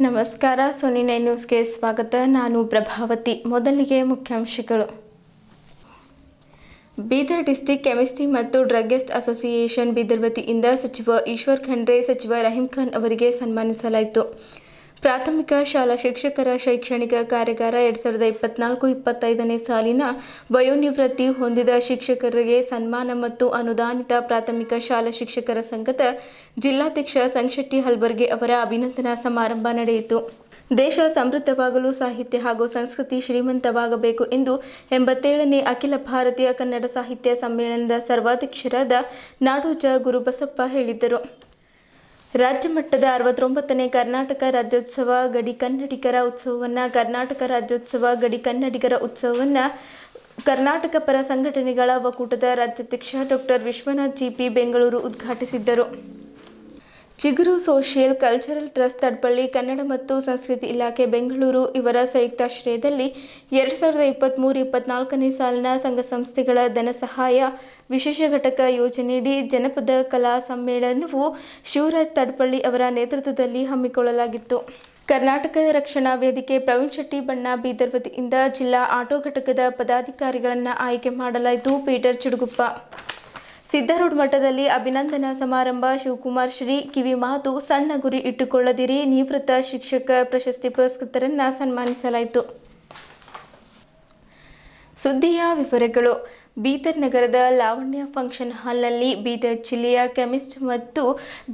ನಮಸ್ಕಾರ. ಸೋನಿ 9 ನ್ಯೂಸ್ಗೆ ಸ್ವಾಗತ. ನಾನು ಪ್ರಭಾವತಿ. ಮೊದಲಿಗೆ ಮುಖ್ಯಾಂಶಗಳು. ಬೀದರ್ ಡಿಸ್ಟ್ರಿಕ್ಟ್ ಕೆಮಿಸ್ಟ್ರಿ ಮತ್ತು ಡ್ರಗ್ಗಿಸ್ಟ್ ಅಸೋಸಿಯೇಷನ್ ಬೀದರ್ ವತಿಯಿಂದ ಸಚಿವ ಈಶ್ವರ್ ಖಂಡ್ರೆ, ಸಚಿವ ರಹೀಂ ಖಾನ್ ಅವರಿಗೆ ಸನ್ಮಾನಿಸಲಾಯಿತು. ಪ್ರಾಥಮಿಕ ಶಾಲಾ ಶಿಕ್ಷಕರ ಶೈಕ್ಷಣಿಕ ಕಾರ್ಯಾಗಾರ 2024-25ನೇ ಸಾಲಿನ ವಯೋನಿವೃತ್ತಿ ಹೊಂದಿದ ಶಿಕ್ಷಕರಿಗೆ ಸನ್ಮಾನ ಮತ್ತು ಅನುದಾನಿತ ಪ್ರಾಥಮಿಕ ಶಾಲಾ ಶಿಕ್ಷಕರ ಸಂಘದ ಜಿಲ್ಲಾಧ್ಯಕ್ಷ ಸಂಗಶೆಟ್ಟಿ ಹಲ್ಬರ್ಗಿ ಅವರ ಅಭಿನಂದನಾ ಸಮಾರಂಭ ನಡೆಯಿತು. ದೇಶ ಸಮೃದ್ಧವಾಗಲು ಸಾಹಿತ್ಯ ಹಾಗೂ ಸಂಸ್ಕೃತಿ ಶ್ರೀಮಂತವಾಗಬೇಕು ಎಂದು 87ನೇ ಅಖಿಲ ಭಾರತೀಯ ಕನ್ನಡ ಸಾಹಿತ್ಯ ಸಮ್ಮೇಳನದ ಸರ್ವಾಧ್ಯಕ್ಷರಾದ ನಾಡೋಜ ಗುರುಬಸಪ್ಪ ಹೇಳಿದರು. ರಾಜ್ಯ ಮಟ್ಟದ 69ನೇ ಕರ್ನಾಟಕ ರಾಜ್ಯೋತ್ಸವ ಗಡಿ ಕನ್ನಡಿಗರ ಉತ್ಸವವನ್ನು ಕರ್ನಾಟಕ ರಾಜ್ಯೋತ್ಸವ ಗಡಿ ಕನ್ನಡಿಗರ ಉತ್ಸವವನ್ನು ಕರ್ನಾಟಕ ಪರ ಸಂಘಟನೆಗಳ ಒಕ್ಕೂಟದ ರಾಜ್ಯಾಧ್ಯಕ್ಷ ಡಾಕ್ಟರ್ ವಿಶ್ವನಾಥ್ ಜಿಪಿ ಬೆಂಗಳೂರು ಉದ್ಘಾಟಿಸಿದ್ದರು. ಚಿಗುರು ಸೋಷಿಯಲ್ ಕಲ್ಚರಲ್ ಟ್ರಸ್ಟ್ ತಡ್ಪಳ್ಳಿ, ಕನ್ನಡ ಮತ್ತು ಸಂಸ್ಕೃತಿ ಇಲಾಖೆ ಬೆಂಗಳೂರು ಇವರ ಸಂಯುಕ್ತಾಶ್ರಯದಲ್ಲಿ 2023-24ನೇ ಸಾಲಿನ ಸಂಘ ಸಂಸ್ಥೆಗಳ ಧನ ಸಹಾಯ ವಿಶೇಷ ಘಟಕ ಯೋಜನೆಯಡಿ ಜನಪದ ಕಲಾ ಸಮ್ಮೇಳನವು ಶಿವರಾಜ್ ತಡ್ಪಳ್ಳಿ ಅವರ ನೇತೃತ್ವದಲ್ಲಿ ಹಮ್ಮಿಕೊಳ್ಳಲಾಗಿತ್ತು. ಕರ್ನಾಟಕ ರಕ್ಷಣಾ ವೇದಿಕೆ ಪ್ರವೀಣ್ ಶೆಟ್ಟಿ ಬಣ್ಣ ಬೀದರ್ ವತಿಯಿಂದ ಜಿಲ್ಲಾ ಆಟೋ ಘಟಕದ ಪದಾಧಿಕಾರಿಗಳನ್ನು ಆಯ್ಕೆ ಮಾಡಲಾಯಿತು. ಪೀಟರ್ ಚಿಡುಗುಪ್ಪ. ಸಿದ್ದಾರೂಢ ಮಠದಲ್ಲಿ ಅಭಿನಂದನಾ ಸಮಾರಂಭ. ಶಿವಕುಮಾರ್ ಶ್ರೀ ಕಿವಿಮಾತು. ಸಣ್ಣ ಗುರಿ ಇಟ್ಟುಕೊಳ್ಳದಿರಿ. ನಿವೃತ್ತ ಶಿಕ್ಷಕ ಪ್ರಶಸ್ತಿ ಪುರಸ್ಕೃತರನ್ನು ಸನ್ಮಾನಿಸಲಾಯಿತು. ಸುದ್ದಿಯ ವಿವರಗಳು. ಬೀದರ್ ನಗರದ ಲಾವಣ್ಯ ಫಂಕ್ಷನ್ ಹಾಲ್ನಲ್ಲಿ ಬೀದರ್ ಜಿಲ್ಲೆಯ ಕೆಮಿಸ್ಟ್ ಮತ್ತು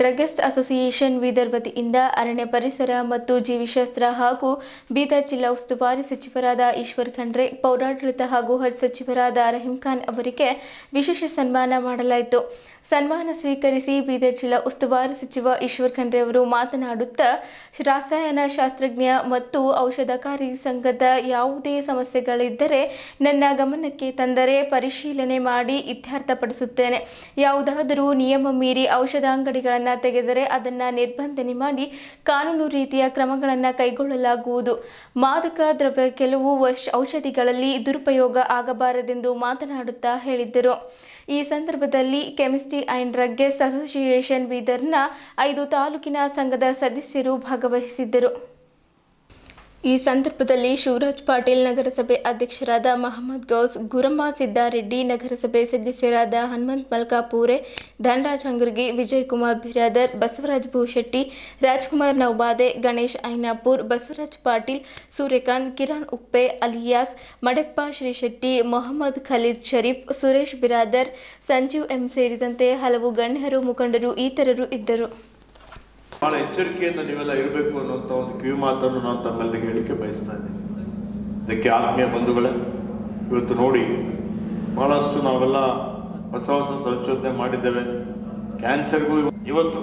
ಡ್ರಗ್ಗಿಸ್ಟ್ ಅಸೋಸಿಯೇಷನ್ ಬೀದರ್ ವತಿಯಿಂದ ಅರಣ್ಯ ಪರಿಸರ ಮತ್ತು ಜೀವಿಶಾಸ್ತ್ರ ಹಾಗೂ ಬೀದರ್ ಜಿಲ್ಲಾ ಉಸ್ತುವಾರಿ ಸಚಿವರಾದ ಈಶ್ವರ್ ಖಂಡ್ರೆ, ಪೌರಾಡಳಿತ ಹಾಗೂ ಹಜ್ ಸಚಿವರಾದ ರಹೀಂ ಖಾನ್ ಅವರಿಗೆ ವಿಶೇಷ ಸನ್ಮಾನ ಮಾಡಲಾಯಿತು. ಸನ್ಮಾನ ಸ್ವೀಕರಿಸಿ ಬೀದರ್ ಜಿಲ್ಲಾ ಉಸ್ತುವಾರಿ ಸಚಿವ ಈಶ್ವರ್ ಖಂಡ್ರೆ ಅವರು ಮಾತನಾಡುತ್ತಾ, ರಾಸಾಯನ ಶಾಸ್ತ್ರಜ್ಞ ಮತ್ತು ಔಷಧಕಾರಿ ಸಂಘದ ಯಾವುದೇ ಸಮಸ್ಯೆಗಳಿದ್ದರೆ ನನ್ನ ಗಮನಕ್ಕೆ ತಂದರೆ ಪರಿಶೀಲನೆ ಮಾಡಿ ಇತ್ಯರ್ಥಪಡಿಸುತ್ತೇನೆ. ಯಾವುದಾದರೂ ನಿಯಮ ಮೀರಿ ಔಷಧ ಅಂಗಡಿಗಳನ್ನು ತೆಗೆದರೆ ಅದನ್ನು ನಿರ್ಬಂಧನೆ ಮಾಡಿ ಕಾನೂನು ರೀತಿಯ ಕ್ರಮಗಳನ್ನು ಕೈಗೊಳ್ಳಲಾಗುವುದು. ಮಾದಕ ದ್ರವ್ಯ ಕೆಲವು ಔಷಧಿಗಳಲ್ಲಿ ದುರುಪಯೋಗ ಆಗಬಾರದೆಂದು ಮಾತನಾಡುತ್ತಾ ಹೇಳಿದ್ದರು. ಈ ಸಂದರ್ಭದಲ್ಲಿ ಕೆಮಿಸ್ಟ್ರಿ ಅಂಡ್ ಡ್ರಗ್ಗಿಸ್ಟ್ ಅಸೋಸಿಯೇಷನ್ ಬೀದರ್ನ 5 ತಾಲೂಕಿನ ಸಂಘದ ಸದಸ್ಯರು ಭಾಗವಹಿಸಿದ್ದರು. ಈ ಸಂದರ್ಭದಲ್ಲಿ ಶಿವರಾಜ್ ಪಾಟೀಲ್, ನಗರಸಭೆ ಅಧ್ಯಕ್ಷರಾದ ಮಹಮ್ಮದ್ ಗೌಸ್, ಗುರಮ್ಮ ಸಿದ್ದಾರೆಡ್ಡಿ, ನಗರಸಭೆ ಸದಸ್ಯರಾದ ಹನುಮಂತ್ ಮಲ್ಕಾಪೂರೆ, ಧನರಾಜ್ ಹಂಗರ್ಗಿ, ವಿಜಯ್ ಕುಮಾರ್ ಬಿರಾದರ್, ಬಸವರಾಜ್ ಭೂಶೆಟ್ಟಿ, ರಾಜ್ಕುಮಾರ್ ನೌಬಾದೆ, ಗಣೇಶ್ ಐನಾಪುರ್, ಬಸವರಾಜ್ ಪಾಟೀಲ್, ಸೂರ್ಯಕಾಂತ್, ಕಿರಣ್ ಉಪ್ಪೆ, ಅಲಿಯಾಸ್, ಮಡೆಪ್ಪ ಶ್ರೀಶೆಟ್ಟಿ, ಮೊಹಮ್ಮದ್ ಖಲೀದ್ ಶರೀಫ್, ಸುರೇಶ್ ಬಿರಾದರ್, ಸಂಜೀವ್ ಎಂ ಸೇರಿದಂತೆ ಹಲವು ಗಣ್ಯರು, ಮುಖಂಡರು ಇತರರು ಇದ್ದರು. ಬಹಳ ಎಚ್ಚರಿಕೆಯಿಂದ ನೀವೆಲ್ಲ ಇರಬೇಕು ಅನ್ನುವಂಥ ಒಂದು ಕಿವಿ ಮಾತನ್ನು ನಾನು ತಮ್ಮೆಲ್ಲರಿಗೆ ಹೇಳಿಕೆ ಬಯಸ್ತಾ ಇದ್ದೀನಿ. ಇದಕ್ಕೆ ಆತ್ಮೀಯ ಬಂಧುಗಳೇ, ಇವತ್ತು ನೋಡಿ ಬಹಳಷ್ಟು ನಾವೆಲ್ಲ ಹೊಸ ಸಂಶೋಧನೆ ಮಾಡಿದ್ದೇವೆ. ಕ್ಯಾನ್ಸರ್ಗೂ ಇವತ್ತು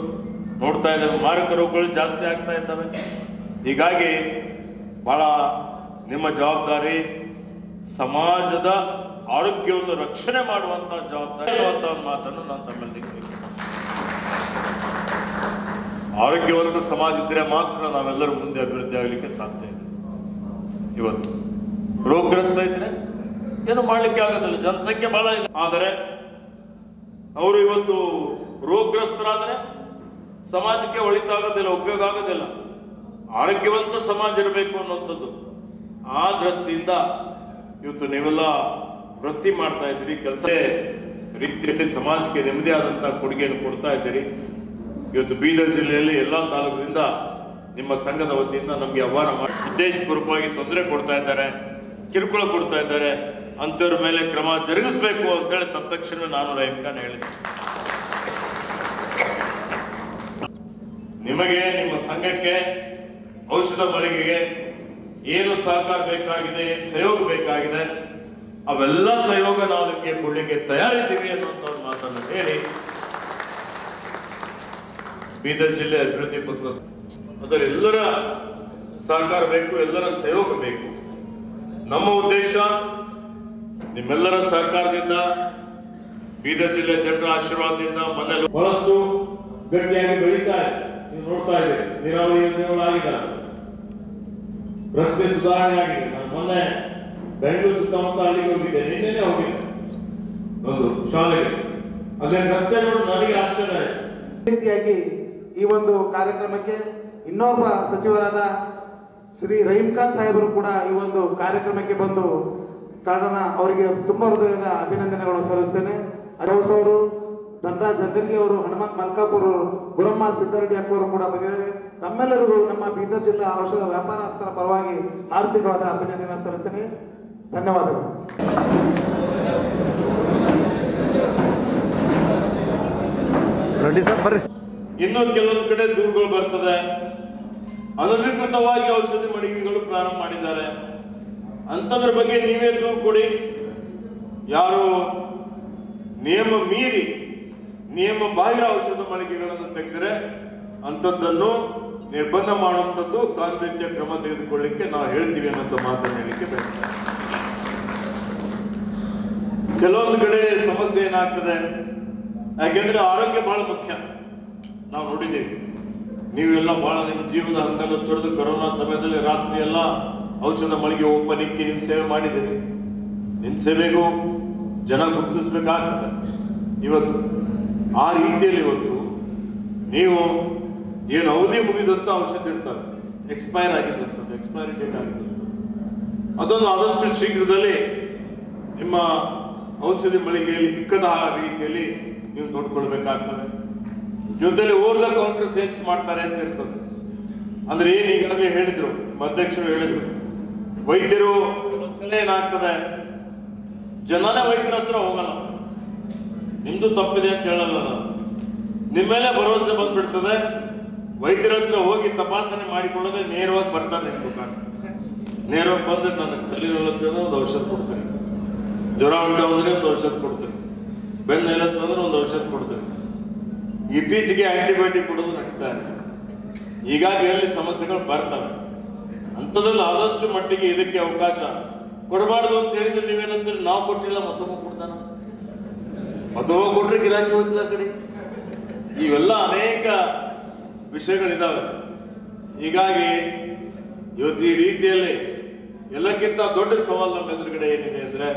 ನೋಡ್ತಾ ಇದ್ದೇವೆ, ಮಾರಕ ರೋಗಗಳು ಜಾಸ್ತಿ ಆಗ್ತಾ ಇದ್ದಾವೆ. ಹೀಗಾಗಿ ಬಹಳ ನಿಮ್ಮ ಜವಾಬ್ದಾರಿ ಸಮಾಜದ ಆರೋಗ್ಯವನ್ನು ರಕ್ಷಣೆ ಮಾಡುವಂಥ ಜವಾಬ್ದಾರಿ ಅನ್ನುವಂಥ ಒಂದು ಮಾತನ್ನು ನಾನು ತಮ್ಮೆಲ್ಲರಿಗೆ ಆರೋಗ್ಯವಂತ ಸಮಾಜ ಇದ್ದರೆ ಮಾತ್ರ ನಾವೆಲ್ಲರೂ ಮುಂದೆ ಅಭಿವೃದ್ಧಿ ಆಗಲಿಕ್ಕೆ ಸಾಧ್ಯ ಇದೆ. ಇವತ್ತು ರೋಗಗ್ರಸ್ತ ಇದ್ರೆ ಏನು ಮಾಡಲಿಕ್ಕೆ ಆಗೋದಿಲ್ಲ, ಜನಸಂಖ್ಯೆ ಬಹಳ ಇದೆ. ಆದರೆ ಅವರು ಇವತ್ತು ರೋಗಗ್ರಸ್ತರಾದರೆ ಸಮಾಜಕ್ಕೆ ಒಳಿತಾಗೋದಿಲ್ಲ, ಉಪಯೋಗ ಆಗೋದಿಲ್ಲ. ಆರೋಗ್ಯವಂತ ಸಮಾಜ ಇರಬೇಕು ಅನ್ನುವಂಥದ್ದು ಆ ದೃಷ್ಟಿಯಿಂದ ಇವತ್ತು ನೀವೆಲ್ಲ ವೃತ್ತಿ ಮಾಡ್ತಾ ಇದ್ದೀರಿ, ಕೆಲಸ ರೀತಿಯಲ್ಲಿ ಸಮಾಜಕ್ಕೆ ನೆಮ್ಮದಿ ಆದಂತಹ ಕೊಡುಗೆಯನ್ನು ಕೊಡ್ತಾ ಇದ್ದೀರಿ. ಇವತ್ತು ಬೀದರ್ ಜಿಲ್ಲೆಯಲ್ಲಿ ಎಲ್ಲ ತಾಲೂಕಿನಿಂದ ನಿಮ್ಮ ಸಂಘದ ವತಿಯಿಂದ ನಮಗೆ ಆಹ್ವಾನ ಮಾಡಿ ಉದ್ದೇಶಪೂರ್ವಕವಾಗಿ ತೊಂದರೆ ಕೊಡ್ತಾ ಇದ್ದಾರೆ, ಕಿರುಕುಳ ಕೊಡ್ತಾ ಇದ್ದಾರೆ, ಅಂಥವ್ರ ಮೇಲೆ ಕ್ರಮ ಜರುಗಿಸಬೇಕು ಅಂತೇಳಿ ತತ್ಕ್ಷಣ ನಾನು ರಹೀಂ ಖಾನ್ ಹೇಳಿದ್ದೆ. ನಿಮಗೆ ನಿಮ್ಮ ಸಂಘಕ್ಕೆ ಔಷಧ ಮಳಿಗೆಗೆ ಏನು ಸಹಕಾರ ಬೇಕಾಗಿದೆ, ಏನು ಸಹಯೋಗ ಬೇಕಾಗಿದೆ, ಅವೆಲ್ಲ ಸಹಯೋಗ ನಾವು ನಿಮಗೆ ಕೊಡ್ಲಿಕ್ಕೆ ತಯಾರಿದ್ದೀವಿ ಅನ್ನುವಂಥ ಒಂದು ಮಾತನ್ನು ಹೇಳಿ ಬೀದರ್ ಜಿಲ್ಲೆ ಅಭಿವೃದ್ಧಿ ಪತ್ರ ಅದರ ಎಲ್ಲರ ಸಹಕಾರ ಬೇಕು, ಎಲ್ಲರ ಸಹಯೋಗ ಬೇಕು. ನಮ್ಮ ಉದ್ದೇಶ ನಿಮ್ಮೆಲ್ಲರ ಸಹಕಾರದಿಂದ, ಬೀದರ್ ಜಿಲ್ಲೆ ಜನರ ಆಶೀರ್ವಾದದಿಂದ ಮನೆಯಲ್ಲಿ ಬಹಳಷ್ಟು ಗಟ್ಟಿಯಾಗಿ ಬೆಳೀತಾ ಇದೆ. ನೀವು ನೋಡ್ತಾ ಇದ್ದೀರಿ, ನೀರಾವರಿ ಯೋಜನೆಗಳಾಗಿದೆ, ರಸ್ತೆ ಸುಧಾರಣೆ ಆಗಿದೆ. ನಾನು ಮೊನ್ನೆ ಬೆಂಗಳೂರು ಸುತ್ತಮುತ್ತ ಅಲ್ಲಿಗೆ ಹೋಗಿದ್ದೆ, ನಿನ್ನೆ ಹೋಗಿದ್ದೆ ಒಂದು ಶಾಲೆಗೆ. ಅದೇ ರಸ್ತೆ ನೋಡಿ ನನಗೆ ಆಶ್ಚರ್ಯ. ರೀತಿಯಾಗಿ ಈ ಒಂದು ಕಾರ್ಯಕ್ರಮಕ್ಕೆ ಇನ್ನೊಬ್ಬ ಸಚಿವರಾದ ಶ್ರೀ ರಹೀಂ ಖಾನ್ ಸಾಹೇಬರು ಕೂಡ ಈ ಒಂದು ಕಾರ್ಯಕ್ರಮಕ್ಕೆ ಬಂದು ಕಾರಣ ಅವರಿಗೆ ತುಂಬ ಹೃದಯದ ಅಭಿನಂದನೆಗಳು ಸಲ್ಲಿಸ್ತೇನೆ. ಅರವಸ್ ಅವರು, ಧನರಾಜ್ ಜಂಗಲ್ಗಿ ಅವರು, ಹನುಮಂತ್ ಮಲ್ಕಾಪುರ್ ಅವರು, ಗುರಮ್ಮ ಸಿದ್ದಾರೆಡ್ಡಿ ಅಕ್ಕವರು ಕೂಡ ಬಂದಿದ್ದಾರೆ. ತಮ್ಮೆಲ್ಲರಿಗೂ ನಮ್ಮ ಬೀದರ್ ಜಿಲ್ಲಾ ಔಷಧ ವ್ಯಾಪಾರಸ್ಥರ ಪರವಾಗಿ ಆರ್ಥಿಕವಾದ ಅಭಿನಂದನೆ ಸಲ್ಲಿಸ್ತೇನೆ. ಧನ್ಯವಾದಗಳು. ಇನ್ನು ಕೆಲವೊಂದು ಕಡೆ ದೂರುಗಳು ಬರ್ತದೆ, ಅನಧಿಕೃತವಾಗಿ ಔಷಧಿ ಮಳಿಗೆಗಳು ಪ್ರಾರಂಭ ಮಾಡಿದ್ದಾರೆ. ಅಂಥದ್ರ ಬಗ್ಗೆ ನೀವೇ ದೂರು ಕೊಡಿ. ಯಾರು ನಿಯಮ ಮೀರಿ ನಿಯಮ ಬಾಹಿರ ಔಷಧ ಮಳಿಗೆಗಳನ್ನು ತೆಗೆದರೆ ಅಂಥದ್ದನ್ನು ನಿರ್ಬಂಧ ಮಾಡುವಂಥದ್ದು ಕಾನೂನು ರೀತಿಯ ಕ್ರಮ ತೆಗೆದುಕೊಳ್ಳಿಕ್ಕೆ ನಾವು ಹೇಳ್ತೀವಿ ಅನ್ನೋ ಮಾತನ್ನು ಹೇಳಲಿಕ್ಕೆ ಬೇಕು. ಕೆಲವೊಂದು ಕಡೆ ಸಮಸ್ಯೆ ಏನಾಗ್ತದೆ, ಯಾಕೆಂದ್ರೆ ಆರೋಗ್ಯ ಬಹಳ ಮುಖ್ಯ. ನಾವು ನೋಡಿದ್ದೇವೆ, ನೀವೆಲ್ಲ ಬಹಳ ನಿಮ್ಮ ಜೀವದ ಹಂಗನ್ನು ತೊರೆದು ಕೊರೋನಾ ಸಮಯದಲ್ಲಿ ರಾತ್ರಿ ಎಲ್ಲ ಔಷಧ ಮಳಿಗೆ ಓಪನ್ ಇಕ್ಕಿ ನಿಮ್ಮ ಸೇವೆ ಮಾಡಿದ್ದೀರಿ. ನಿಮ್ಮ ಸೇವೆಗೂ ಜನ ಗುರುತಿಸ್ಬೇಕಾಗ್ತದೆ. ಇವತ್ತು ಆ ರೀತಿಯಲ್ಲಿ ಇವತ್ತು ನೀವು ಏನು ಅವಧಿ ಮುಗಿದಂತ ಔಷಧ ಇರ್ತವೆ, ಎಕ್ಸ್ಪೈರ್ ಆಗಿದ್ದಂಥದ್ದು, ಎಕ್ಸ್ಪೈರಿ ಡೇಟ್ ಆಗಿದ್ದಂಥದ್ದು, ಅದನ್ನು ಆದಷ್ಟು ಶೀಘ್ರದಲ್ಲಿ ನಿಮ್ಮ ಔಷಧಿ ಮಳಿಗೆಯಲ್ಲಿ ಇಕ್ಕದ ರೀತಿಯಲ್ಲಿ ನೀವು ನೋಡ್ಕೊಳ್ಬೇಕಾಗ್ತದೆ. ಜೊತೆಲಿ ಓವರ್ ದ ಕೌಂಟರ್ ಸೇಲ್ಸ್ ಮಾಡ್ತಾರೆ ಅಂತ ಇರ್ತದೆ. ಅಂದ್ರೆ ಏನು ಈಗಾಗಲೇ ಹೇಳಿದ್ರು, ನಿಮ್ಮ ಅಧ್ಯಕ್ಷರು ಹೇಳಿದ್ರು, ವೈದ್ಯರು ಕೆಲವೊಂದ್ಸಲ ಏನಾಗ್ತದೆ, ಜನನೇ ವೈದ್ಯರ ಹತ್ರ ಹೋಗಲ್ಲ. ನಿಮ್ದು ತಪ್ಪಿದೆ ಅಂತ ಹೇಳಲ್ಲ ನಾವು, ನಿಮ್ಮ ಮೇಲೆ ಭರವಸೆ ಬಂದ್ಬಿಡ್ತದೆ. ವೈದ್ಯರ ಹತ್ರ ಹೋಗಿ ತಪಾಸಣೆ ಮಾಡಿಕೊಳ್ಳದೆ ನೇರವಾಗಿ ಬರ್ತಾರೆ ನಿಮ್ಮ ದುಕಾನ. ನೇರವಾಗಿ ಬಂದ್ರೆ ನನಗೆ ತಲೆನೋವುತ್ತೆ ಅಂದ್ರೆ ಒಂದು ಔಷಧ ಕೊಡ್ತೀನಿ, ಜ್ವರ ಉಂಟು ಅಂದ್ರೆ ಒಂದು ಔಷಧ ಕೊಡ್ತೀನಿ, ಬೆನ್ನು ಅಂದ್ರೆ ಒಂದು ಔಷಧ ಕೊಡ್ತೀನಿ. ಇತ್ತೀಚೆಗೆ ಆಂಟಿಬಯೋಟಿಕ್ ಕೊಡೋದು ನಡೀತಾ ಇದೆ. ಹೀಗಾಗಿ ಎಲ್ಲಿ ಸಮಸ್ಯೆಗಳು ಬರ್ತವೆ. ಅಂಥದ್ರಲ್ಲಿ ಆದಷ್ಟು ಮಟ್ಟಿಗೆ ಇದಕ್ಕೆ ಅವಕಾಶ ಕೊಡಬಾರ್ದು ಅಂತ ಹೇಳಿದ್ರೆ ನೀವೇನಂತೀರಿ, ನಾವು ಕೊಟ್ಟಿಲ್ಲ ಮತ್ತೊಬ್ಬ ಕೊಡ್ತಾನ, ಮತ್ತೊಬ್ಬ ಕೊಟ್ರೆ ಗಿರಾಕಿ ಹೋಗ್ತಿಲ್ಲ ಕಡೆ. ಇವೆಲ್ಲ ಅನೇಕ ವಿಷಯಗಳಿದ್ದಾವೆ. ಹೀಗಾಗಿ ಇವತ್ತು ಈ ರೀತಿಯಲ್ಲಿ ಎಲ್ಲಕ್ಕಿಂತ ದೊಡ್ಡ ಸವಾಲು ನಮ್ಮ ಎದುರುಗಡೆ ಏನಿದೆ ಅಂದ್ರೆ,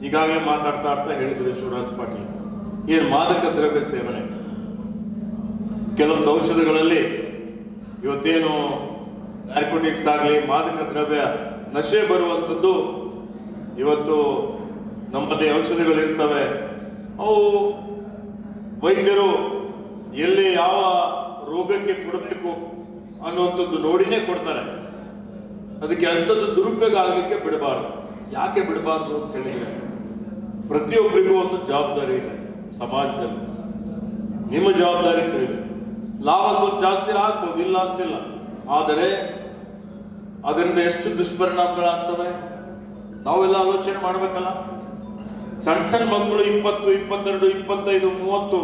ಈಗಾಗಲೇ ಮಾತಾಡ್ತಾ ಹೇಳಿದ್ರು ಶಿವರಾಜ್ ಪಾಟೀಲ್, ಏನು ಮಾದಕ ದ್ರವ್ಯ ಸೇವನೆ. ಕೆಲವೊಂದು ಔಷಧಗಳಲ್ಲಿ ಇವತ್ತೇನು ನಾರ್ಕೋಟಿಕ್ಸ್ ಆಗಲಿ, ಮಾದಕ ದ್ರವ್ಯ ನಶೆ ಬರುವಂಥದ್ದು ಇವತ್ತು ನಮ್ಮಲ್ಲಿ ಔಷಧಿಗಳು ಇರ್ತವೆ. ಅವು ವೈದ್ಯರು ಎಲ್ಲಿ ಯಾವ ರೋಗಕ್ಕೆ ಕೊಡಬೇಕು ಅನ್ನುವಂಥದ್ದು ನೋಡಿನೇ ಕೊಡ್ತಾರೆ. ಅದಕ್ಕೆ ಅಂಥದ್ದು ದುರುಪಯೋಗ ಆಗಲಿಕ್ಕೆ ಬಿಡಬಾರ್ದು. ಯಾಕೆ ಬಿಡಬಾರ್ದು ಅಂತ ಹೇಳಿದ್ರೆ, ಪ್ರತಿಯೊಬ್ಬರಿಗೂ ಒಂದು ಜವಾಬ್ದಾರಿ ಇದೆ ಸಮಾಜದಲ್ಲಿ. ನಿಮ್ಮ ಜವಾಬ್ದಾರಿ ಇದೆ. ಲಾಭ ಸ್ವಲ್ಪ ಜಾಸ್ತಿ ಆಗ್ಬೋದು, ಇಲ್ಲ ಅಂತಿಲ್ಲ, ಆದರೆ ಅದರಿಂದ ಎಷ್ಟು ದುಷ್ಪರಿಣಾಮಗಳಾಗ್ತವೆ ನಾವೆಲ್ಲ ಆಲೋಚನೆ ಮಾಡ್ಬೇಕಲ್ಲ. ಸಣ್ಣ ಸಣ್ಣ ಮಕ್ಕಳು 20, 22, 25, 30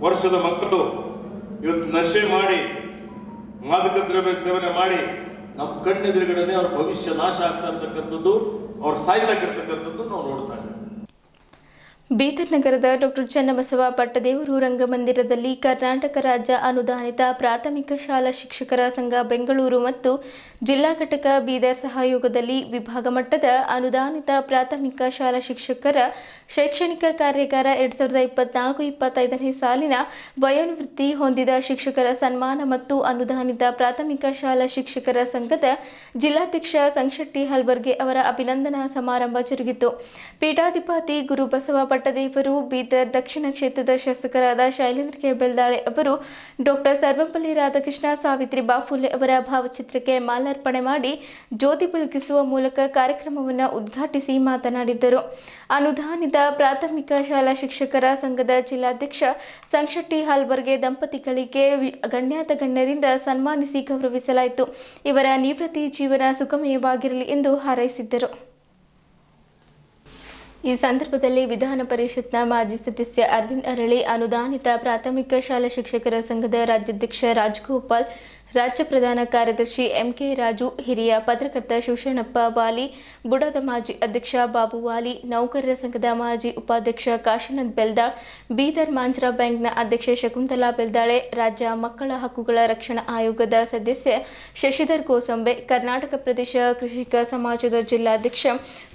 ವರ್ಷದ ಮಕ್ಕಳು ಇವತ್ತು ನಶೆ ಮಾಡಿ, ಮಾದಕ ದ್ರವ್ಯ ಸೇವನೆ ಮಾಡಿ ನಮ್ಮ ಕಣ್ಣೆದುರುಗಡೆ ಅವ್ರ ಭವಿಷ್ಯ ನಾಶ ಆಗ್ತಕ್ಕಂಥದ್ದು, ಅವ್ರು ಸಾಯ್ತಕ್ಕಂಥದ್ದು ನಾವು ನೋಡ್ತಾ ಇದ್ದೀವಿ. ಬೀದರ್ ನಗರದ ಡಾಕ್ಟರ್ ಚನ್ನಬಸವ ಪಟ್ಟದೇವರು ರಂಗಮಂದಿರದಲ್ಲಿ ಕರ್ನಾಟಕ ರಾಜ್ಯ ಅನುದಾನಿತ ಪ್ರಾಥಮಿಕ ಶಾಲಾ ಶಿಕ್ಷಕರ ಸಂಘ ಬೆಂಗಳೂರು ಮತ್ತು ಜಿಲ್ಲಾ ಘಟಕ ಬೀದರ್ ಸಹಯೋಗದಲ್ಲಿ ವಿಭಾಗ ಮಟ್ಟದ ಅನುದಾನಿತ ಪ್ರಾಥಮಿಕ ಶಾಲಾ ಶಿಕ್ಷಕರ ಶೈಕ್ಷಣಿಕ ಕಾರ್ಯಾಗಾರ 2024-25ನೇ ಸಾಲಿನ ವಯೋನಿವೃತ್ತಿ ಹೊಂದಿದ ಶಿಕ್ಷಕರ ಸನ್ಮಾನ ಮತ್ತು ಅನುದಾನಿತ ಪ್ರಾಥಮಿಕ ಶಾಲಾ ಶಿಕ್ಷಕರ ಸಂಘದ ಜಿಲ್ಲಾಧ್ಯಕ್ಷ ಸಂಶೆಟ್ಟಿ ಹಲ್ಬರ್ಗೆ ಅವರ ಅಭಿನಂದನಾ ಸಮಾರಂಭ ಜರುಗಿತು. ಪೀಠಾಧಿಪತಿ ಗುರುಬಸವ ಪಟ್ಟದೇವರು, ಬೀದರ್ ದಕ್ಷಿಣ ಕ್ಷೇತ್ರದ ಶಾಸಕರಾದ ಶೈಲೇಂದ್ರ ಕೆ ಬೆಲ್ದಾಳೆ ಅವರು ಡಾಕ್ಟರ್ ಸರ್ವಪಲ್ಲಿ ರಾಧಾಕೃಷ್ಣ, ಸಾವಿತ್ರಿ ಬಾಫುಲೆ ಅವರ ಭಾವಚಿತ್ರಕ್ಕೆ ಮಾಲಾರ್ಪಣೆ ಮಾಡಿ ಜ್ಯೋತಿ ಬೆಳಗಿಸುವ ಮೂಲಕ ಕಾರ್ಯಕ್ರಮವನ್ನು ಉದ್ಘಾಟಿಸಿ ಮಾತನಾಡಿದರು. ಅನುದಾನಿತ ಪ್ರಾಥಮಿಕ ಶಾಲಾ ಶಿಕ್ಷಕರ ಸಂಘದ ಜಿಲ್ಲಾಧ್ಯಕ್ಷ ಸಂಶೆಟ್ಟಿ ಹಲ್ಬರ್ಗೆ ದಂಪತಿಗಳಿಗೆ ಗಣ್ಯಾತ ಗಣ್ಯರಿಂದ ಸನ್ಮಾನಿಸಿ ಗೌರವಿಸಲಾಯಿತು. ಇವರ ನಿವೃತ್ತಿ ಜೀವನ ಸುಖಮಯವಾಗಿರಲಿ ಎಂದು ಹಾರೈಸಿದ್ದರು. ಈ ಸಂದರ್ಭದಲ್ಲಿ ವಿಧಾನ ಪರಿಷತ್ನ ಮಾಜಿ ಸದಸ್ಯ ಅರವಿಂದ್ ಅರಳಿ, ಅನುದಾನಿತ ಪ್ರಾಥಮಿಕ ಶಾಲಾ ಶಿಕ್ಷಕರ ಸಂಘದ ರಾಜ್ಯಾಧ್ಯಕ್ಷ ರಾಜಗೋಪಾಲ್, ರಾಜ್ಯ ಪ್ರಧಾನ ಕಾರ್ಯದರ್ಶಿ ಎಂಕೆ ರಾಜು, ಹಿರಿಯ ಪತ್ರಕರ್ತ ಶಿವಶರಣಪ್ಪ ವಾಲಿ, ಬುಡದ ಮಾಜಿ ಅಧ್ಯಕ್ಷ ಬಾಬು ವಾಲಿ, ನೌಕರರ ಸಂಘದ ಮಾಜಿ ಉಪಾಧ್ಯಕ್ಷ ಕಾಶಿನಾಥ್ ಬೆಲ್ದಾಳ್, ಬೀದರ್ ಮಾಂಜ್ರಾ ಬ್ಯಾಂಕ್ನ ಅಧ್ಯಕ್ಷೆ ಶಕುಂತಲಾ ಬೆಲ್ದಾಳೆ, ರಾಜ್ಯ ಮಕ್ಕಳ ಹಕ್ಕುಗಳ ರಕ್ಷಣಾ ಆಯೋಗದ ಸದಸ್ಯ ಶಶಿಧರ್ ಕೋಸಂಬೆ, ಕರ್ನಾಟಕ ಪ್ರದೇಶ ಕೃಷಿಕ ಸಮಾಜದ ಜಿಲ್ಲಾಧ್ಯಕ್ಷ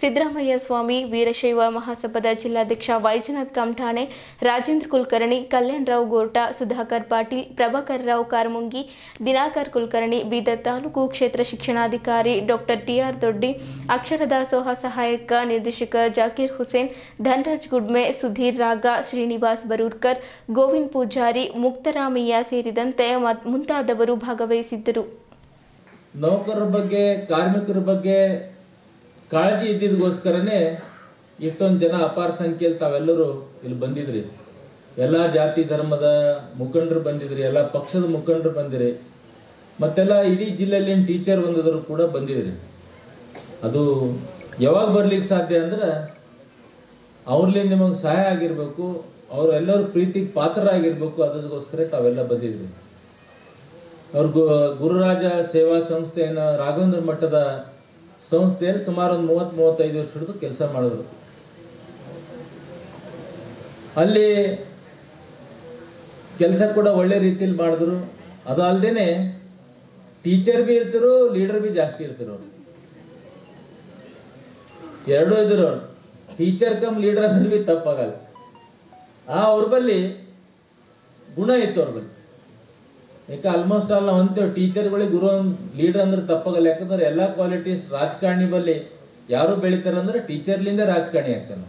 ಸಿದ್ದರಾಮಯ್ಯ ಸ್ವಾಮಿ, ವೀರಶೈವ ಮಹಾಸಭಾದ ಜಿಲ್ಲಾಧ್ಯಕ್ಷ ವೈಜನಾಥ್ ಕಮಠಾಣೆ, ರಾಜೇಂದ್ರ ಕುಲಕರ್ಣಿ, ಕಲ್ಯಾಣರಾವ್ ಗೋರ್ಟಾ, ಸುಧಾಕರ್ ಪಾಟೀಲ್, ಪ್ರಭಾಕರ್ ರಾವ್ ಕಾರ್ಮುಂಗಿ, ದಿನಾಕರ್ ಸಾಗರ್ ಕುಲಕರ್ಣಿ, ಬೀದರ್ ತಾಲೂಕು ಕ್ಷೇತ್ರ ಶಿಕ್ಷಣಾಧಿಕಾರಿ ಡಾಕ್ಟರ್ ಟಿಆರ್ ದೊಡ್ಡಿ, ಅಕ್ಷರ ದಾಸೋಹ ಸಹಾಯಕ ನಿರ್ದೇಶಕ ಜಾಕೀರ್ ಹುಸೇನ್, ಧನರಾಜ್ ಗುಡ್ಮೆ, ಸುಧೀರ್ ರಾಗ, ಶ್ರೀನಿವಾಸ್ ಬರೂರ್ಕರ್, ಗೋವಿಂದ್ ಪೂಜಾರಿ, ಮುಕ್ತರಾಮಯ್ಯ ಸೇರಿದಂತೆ ಮುಂತಾದವರು ಭಾಗವಹಿಸಿದ್ದರು. ನೌಕರರ ಬಗ್ಗೆ, ಕಾರ್ಮಿಕರ ಬಗ್ಗೆ ಕಾಳಜಿ ಇದ್ದಿದ್ದಕ್ಕೋಸ್ಕರನೇ ಇಷ್ಟೊಂದು ಜನ ಅಪಾರ ಸಂಖ್ಯೆಯಲ್ಲಿ ತಾವೆಲ್ಲರೂ ಇಲ್ಲಿ ಬಂದಿದ್ರಿ. ಎಲ್ಲ ಜಾತಿ ಧರ್ಮದ ಮುಖಂಡರು ಬಂದಿದ್ರಿ, ಎಲ್ಲ ಪಕ್ಷದ ಮುಖಂಡರು ಬಂದಿರಿ, ಮತ್ತೆಲ್ಲ ಇಡೀ ಜಿಲ್ಲೆಯಲ್ಲಿ ಟೀಚರ್ ಬಂದಿದ್ರು ಕೂಡ ಬಂದಿದ್ರಿ. ಅದು ಯಾವಾಗ ಬರ್ಲಿಕ್ಕೆ ಸಾಧ್ಯ ಅಂದ್ರೆ ಅವ್ರಲ್ಲಿ ನಿಮಗೆ ಸಹಾಯ ಆಗಿರ್ಬೇಕು, ಅವರೆಲ್ಲರೂ ಪ್ರೀತಿಗೆ ಪಾತ್ರರಾಗಿರ್ಬೇಕು. ಅದಕ್ಕೋಸ್ಕರ ತಾವೆಲ್ಲ ಬಂದಿದ್ರಿ. ಅವ್ರ ಗುರುರಾಜ ಸೇವಾ ಸಂಸ್ಥೆಯನ್ನು ರಾಘವೇಂದ್ರ ಮಠದ ಸಂಸ್ಥೆಯಲ್ಲಿ ಸುಮಾರು ಒಂದು 30-35 ವರ್ಷ ಹಿಡಿದು ಕೆಲಸ ಮಾಡಿದ್ರು. ಅಲ್ಲಿ ಕೆಲಸ ಕೂಡ ಒಳ್ಳೆ ರೀತಿಯಲ್ಲಿ ಮಾಡಿದ್ರು. ಅದು ಅಲ್ಲದೆ ಟೀಚರ್ ಬಿ ಇರ್ತಿರು, ಲೀಡರ್ ಬಿ ಜಾಸ್ತಿ ಇರ್ತಿರು. ಅವ್ರು ಎರಡೂ ಇದ್ರು. ಅವ್ರು ಟೀಚರ್ ಕಮ್ ಲೀಡರ್ ಅಂದ್ರೆ ಬಿ ತಪ್ಪಾಗಲ್ಲ. ಅವ್ರ ಬಲ್ಲಿ ಗುಣ ಇತ್ತು. ಅವ್ರ ಬಲ್ಲಿ ಯಾಕೆ ಆಲ್ಮೋಸ್ಟ್ ಆಲ್ ನಾವು ಅಂತೀವಿ ಟೀಚರ್ಗಳಿಗೆ ಗುರು ಲೀಡರ್ ಅಂದ್ರೆ ತಪ್ಪಾಗಲ್ಲ. ಯಾಕಂದ್ರೆ ಎಲ್ಲ ಕ್ವಾಲಿಟೀಸ್ ರಾಜಕಾರಣಿ ಬಲ್ಲಿ ಯಾರು ಬೆಳಿತಾರೆ ಅಂದ್ರೆ ಟೀಚರ್ಲಿಂದ ರಾಜಕಾರಣಿ ಆಗ್ತಾನೆ.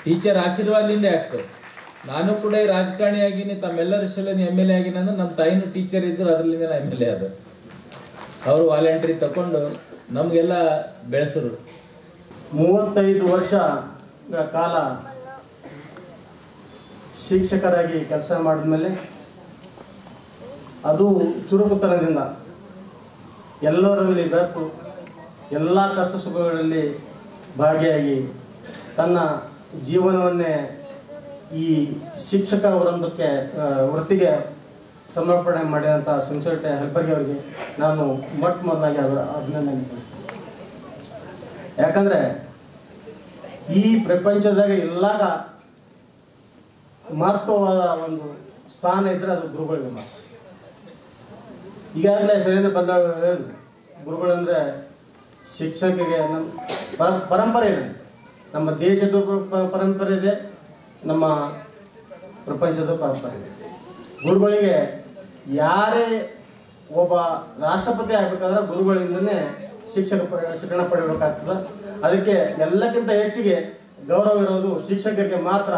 ಟೀಚರ್ ಆಶೀರ್ವಾದದಿಂದ ಆಗ್ತದೆ. ನಾನು ಕೂಡ ಈ ರಾಜಕಾರಣಿ ಆಗಿನಿ, ತಮ್ಮೆಲ್ಲರ ಹೆಸರಲ್ಲಿ MLA ಆಗಿನ ಅಂದ್ರೆ ನಮ್ಮ ತಾಯಿನೂ ಟೀಚರ್ ಇದ್ರು, ಅದರಲ್ಲಿಂದ ನಾ MLA ಆದ. ಅವರು ವಾಲಂಟ್ರಿ ತಗೊಂಡು ನಮಗೆಲ್ಲ ಬೆಳೆಸರು. 35 ವರ್ಷಗಳ ಕಾಲ ಶಿಕ್ಷಕರಾಗಿ ಕೆಲಸ ಮಾಡಿದ್ಮೇಲೆ ಅದು ಚುರುಕುತನದಿಂದ ಎಲ್ಲರಲ್ಲಿ ಬೆರೆತು ಎಲ್ಲ ಕಷ್ಟ ಸುಖಗಳಲ್ಲಿ ಭಾಗಿಯಾಗಿ ತನ್ನ ಜೀವನವನ್ನೇ ಈ ಶಿಕ್ಷಕ ವೃತ್ತಿಗೆ ಸಮರ್ಪಣೆ ಮಾಡಿದಂಥ ಸಿನ್ಸಿಯರಿಟಿ ಹೆಲ್ಪರ್ಗೆ ಅವರಿಗೆ ನಾನು ಮೊದಲಾಗಿ ಅವರ ಅಭಿನಂದನೆ ಸಲ್ಲಿಸ್ತೀನಿ. ಯಾಕಂದರೆ ಈ ಪ್ರಪಂಚದಾಗ ಎಲ್ಲಾಗ ಮಹತ್ವವಾದ ಒಂದು ಸ್ಥಾನ ಇದ್ದರೆ ಅದು ಗುರುಗಳಿಗೆ ಮಾತ್ರ. ಈಗಾಗಲೇ ಶರೀರ ಬಂದಾಗ ಹೇಳಿದ್ರು, ಗುರುಗಳಂದರೆ ಶಿಕ್ಷಕರಿಗೆ ನಮ್ಮ ಪರಂಪರೆ ಇದೆ. ನಮ್ಮ ದೇಶದ ಪರಂಪರೆ ಇದೆ, ನಮ್ಮ ಪ್ರಪಂಚದ ಪರಂಪರೆ ಇದೆ. ಗುರುಗಳಿಗೆ ಯಾರೇ ಒಬ್ಬ ರಾಷ್ಟ್ರಪತಿ ಆಗಬೇಕಾದ್ರೆ ಗುರುಗಳಿಂದನೇ ಶಿಕ್ಷಣ ಪಡೆಯಬೇಕಾಗ್ತದೆ. ಅದಕ್ಕೆ ಎಲ್ಲಕ್ಕಿಂತ ಹೆಚ್ಚಿಗೆ ಗೌರವ ಇರೋದು ಶಿಕ್ಷಕರಿಗೆ ಮಾತ್ರ.